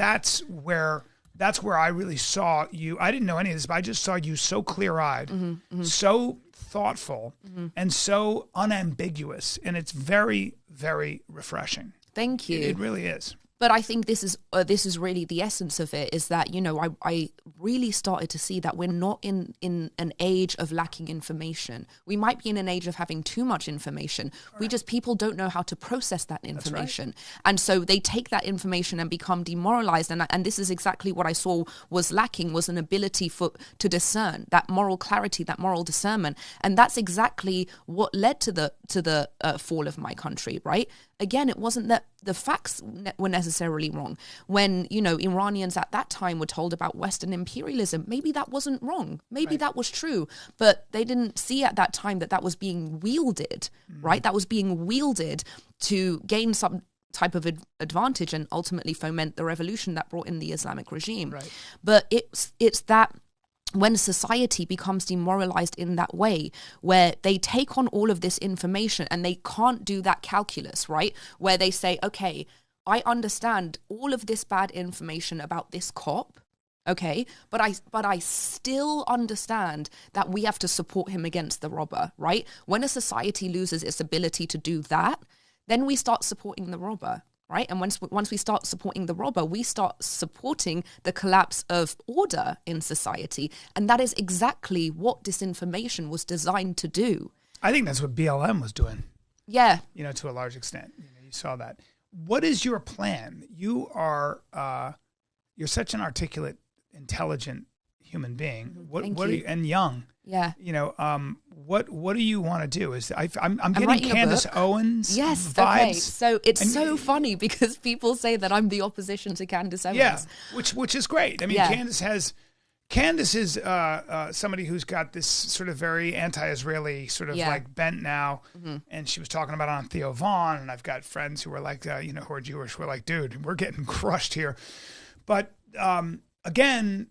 that's where I really saw you. I didn't know any of this, but I just saw you so clear-eyed, so thoughtful, and so unambiguous. And it's very, very refreshing. Thank you. It really is. But I think this is really the essence of it, is that, I really started to see that we're not in an age of lacking information. We might be in an age of having too much information. Right. People don't know how to process that information. Right. And so they take that information and become demoralized. And this is exactly what I saw was lacking, was an ability to discern, that moral clarity, that moral discernment. And that's exactly what led to the fall of my country, right? Again, it wasn't that the facts were necessarily wrong. When, Iranians at that time were told about Western imperialism, maybe that wasn't wrong. Maybe that was true. But they didn't see at that time that was being wielded, right? That was being wielded to gain some type of advantage and ultimately foment the revolution that brought in the Islamic regime. Right. But it's that when society becomes demoralized in that way, where they take on all of this information and they can't do that calculus, right? Where they say, okay, I understand all of this bad information about this cop, okay, but I still understand that we have to support him against the robber, right? When a society loses its ability to do that, then we start supporting the robber. Right. And once we start supporting the robber, we start supporting the collapse of order in society. And that is exactly what disinformation was designed to do. I think that's what BLM was doing. Yeah. To a large extent. You saw that. What is your plan? You are you're such an articulate, intelligent human being. What are you, and young. Yeah. What do you want to do? I'm getting Candace Owens vibes. Okay. So it's so funny because people say that I'm the opposition to Candace Owens. Yeah, which is great. I mean, Candace is somebody who's got this sort of very anti-Israeli sort of like bent now, and she was talking about on Theo Vaughn, and I've got friends who are like, who are Jewish, who are like, dude, we're getting crushed here. But again,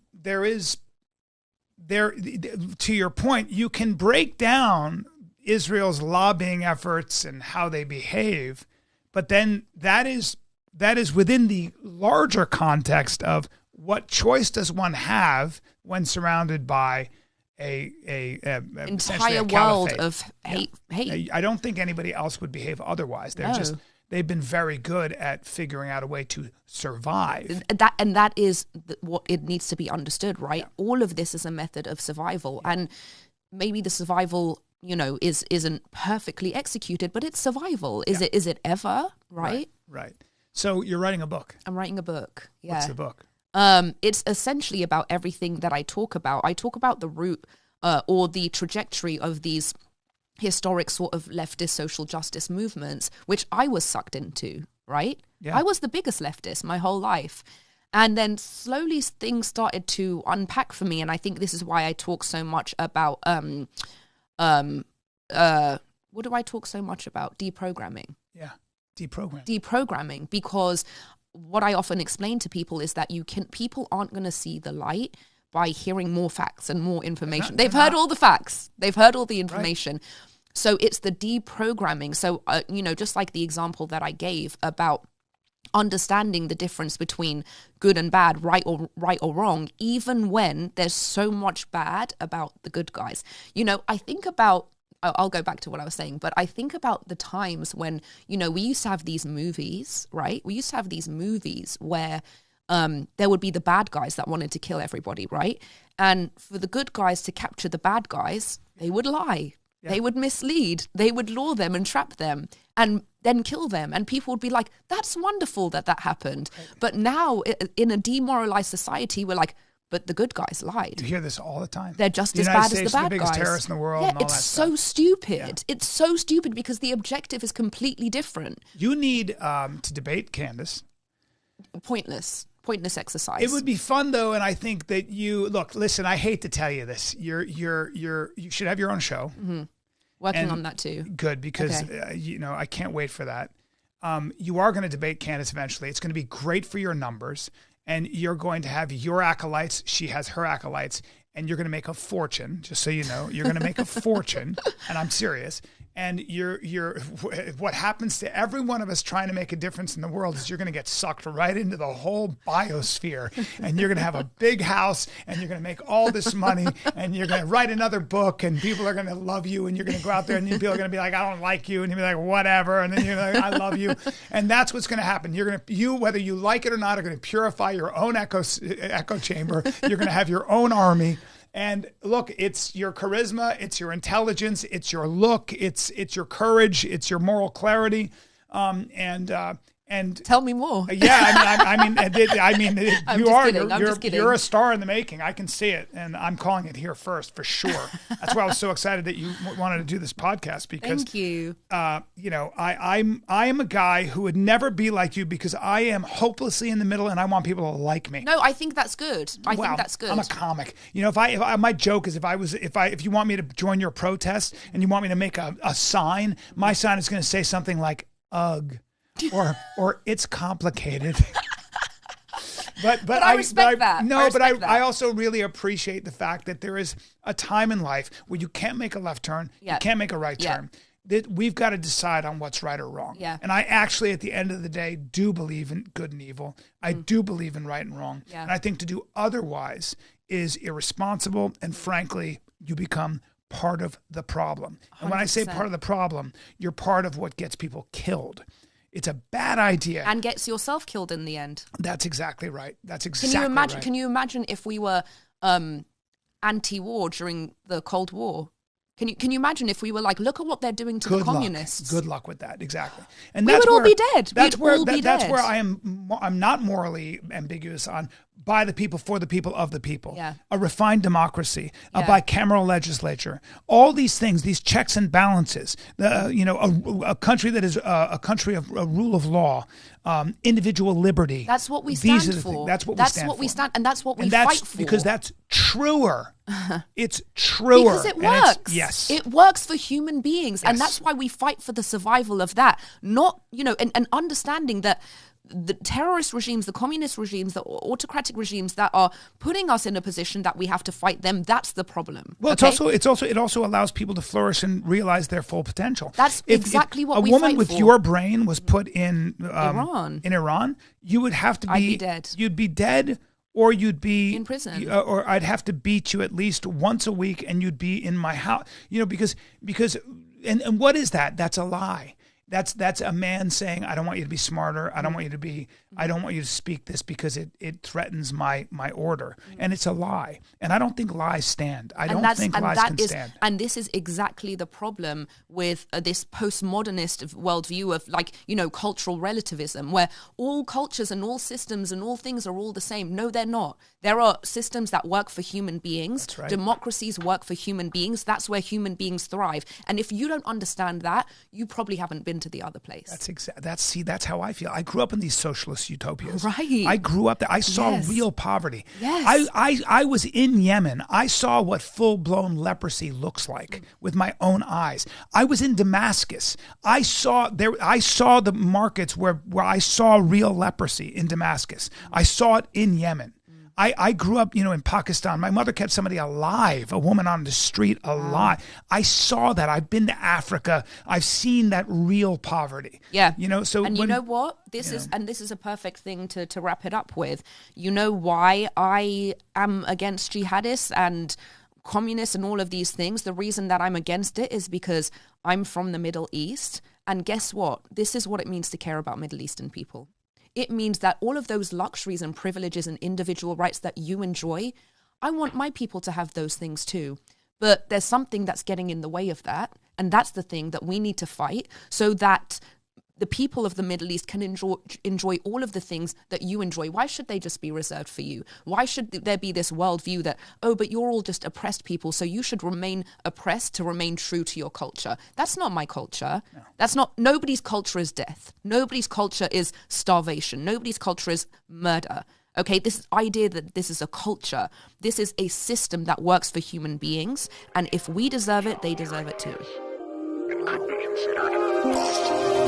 to your point, you can break down Israel's lobbying efforts and how they behave, but then that is within the larger context of what choice does one have when surrounded by a entire world of hate. I don't think anybody else would behave otherwise. They've been very good at figuring out a way to survive. That is what it needs to be understood, right? Yeah. All of this is a method of survival. Yeah. And maybe the survival, isn't perfectly executed, but it's survival. Is it ever, right? Right. So you're writing a book. I'm writing a book. Yeah. What's the book? It's essentially about everything that I talk about. I talk about the root or the trajectory of these historic sort of leftist social justice movements, which I was sucked into, right? Yeah. I was the biggest leftist my whole life. And then slowly things started to unpack for me. And I think this is why I talk so much about what do I talk so much about? Deprogramming. Yeah, deprogramming. Deprogramming, because what I often explain to people is that people aren't going to see the light by hearing more facts and more information. They've heard all the facts. They've heard all the information. Right. So it's the deprogramming. So, just like the example that I gave about understanding the difference between good and bad, right or wrong, even when there's so much bad about the good guys. I think about, I'll go back to what I was saying, but I think about the times when, we used to have these movies, right? We used to have these movies where there would be the bad guys that wanted to kill everybody, right? And for the good guys to capture the bad guys, they would lie. Yeah. They would mislead. They would lure them and trap them and then kill them. And people would be like, that's wonderful that happened. Right. But now in a demoralized society, we're like, but the good guys lied. You hear this all the time. They're just as bad as the bad guys. The biggest terrorists in the world. Yeah, and all it's that so stuff. stupid. Yeah. It's so stupid because the objective is completely different. You need to debate Candace. Pointless exercise. It would be fun though, and I think that listen. I hate to tell you this. You should have your own show. Mm-hmm. Working on that too. Good, because I can't wait for that. You are going to debate Candace eventually. It's going to be great for your numbers, and you're going to have your acolytes. She has her acolytes, and you're going to make a fortune. Just so you know, you're going to make a fortune, and I'm serious. And what happens to every one of us trying to make a difference in the world is you're going to get sucked right into the whole biosphere, and you're going to have a big house, and you're going to make all this money, and you're going to write another book, and people are going to love you, and you're going to go out there, and people are going to be like, I don't like you, and you'll be like, whatever, and then you're like, I love you, and that's what's going to happen. You whether you like it or not, are going to purify your own echo chamber. You're going to have your own army. And look, it's your charisma, it's your intelligence, it's your look, it's your courage, it's your moral clarity, and tell me more. Yeah, I mean, you're a star in the making. I can see it, and I'm calling it here first for sure. That's why I was so excited that you wanted to do this podcast, because thank you. I am a guy who would never be like you, because I am hopelessly in the middle, and I want people to like me. No, I think that's good. I think that's good. I'm a comic. If my joke is if you want me to join your protest and you want me to make a sign, my sign is going to say something like "Ugh." Or it's complicated. but I respect that. No, I also really appreciate the fact that there is a time in life where you can't make a left turn, you can't make a right turn. That we've got to decide on what's right or wrong. Yeah. And I actually, at the end of the day, do believe in good and evil. I do believe in right and wrong. Yeah. And I think to do otherwise is irresponsible, and frankly, you become part of the problem. 100%. And when I say part of the problem, you're part of what gets people killed. It's a bad idea. And gets yourself killed in the end. That's exactly right. Right. Can you imagine if we were anti-war during the Cold War? Can you imagine if we were like, look at what they're doing to the communists? Good luck with that. Exactly. And we would all be dead. That's where I'm not morally ambiguous on by the people, for the people, of the people. Yeah. A refined democracy, a bicameral legislature, all these things, these checks and balances. A country that is a country of a rule of law, individual liberty. That's what we stand for. That's what we stand for. And that's what we fight for. Because that's truer. It's truer. Because it works. Yes. It works for human beings. Yes. And that's why we fight for the survival of that. Not, and understanding that the terrorist regimes, the communist regimes, the autocratic regimes that are putting us in a position that we have to fight them, that's the problem. Well, it also allows people to flourish and realize their full potential. That's exactly what we fight for. A woman with your brain was put in Iran, you would have to be... I'd be dead. You'd be dead, or you'd be... in prison. Or I'd have to beat you at least once a week, and you'd be in my house. Because what is that? That's a lie. That's a man saying, I don't want you to be smarter. I don't want you to speak this because it threatens my order. And it's a lie. And I don't think lies stand. I don't think lies can stand. And this is exactly the problem with this postmodernist worldview of cultural relativism, where all cultures and all systems and all things are all the same. No, they're not. There are systems that work for human beings. That's right. Democracies work for human beings. That's where human beings thrive. And if you don't understand that, you probably haven't been send to the other place. That's how I feel. I grew up in these socialist utopias. Right. I grew up there. I saw real poverty. Yes. I was in Yemen. I saw what full-blown leprosy looks like with my own eyes. I was in Damascus. I saw the markets where I saw real leprosy in Damascus. I saw it in Yemen. I grew up, in Pakistan. My mother kept somebody alive, a woman on the street alive. Wow. I saw that. I've been to Africa. I've seen that real poverty. Yeah. So you know what? This is a perfect thing to wrap it up with. You know why I am against jihadists and communists and all of these things? The reason that I'm against it is because I'm from the Middle East. And guess what? This is what it means to care about Middle Eastern people. It means that all of those luxuries and privileges and individual rights that you enjoy, I want my people to have those things too. But there's something that's getting in the way of that. And that's the thing that we need to fight so that the people of the Middle East can enjoy all of the things that you enjoy. Why should they just be reserved for you? Why should there be this worldview that, but you're all just oppressed people, so you should remain oppressed to remain true to your culture? That's not my culture. No. Nobody's culture is death. Nobody's culture is starvation. Nobody's culture is murder. Okay, this idea that this is a culture, this is a system that works for human beings, and if we deserve it, they deserve it too. It could be considered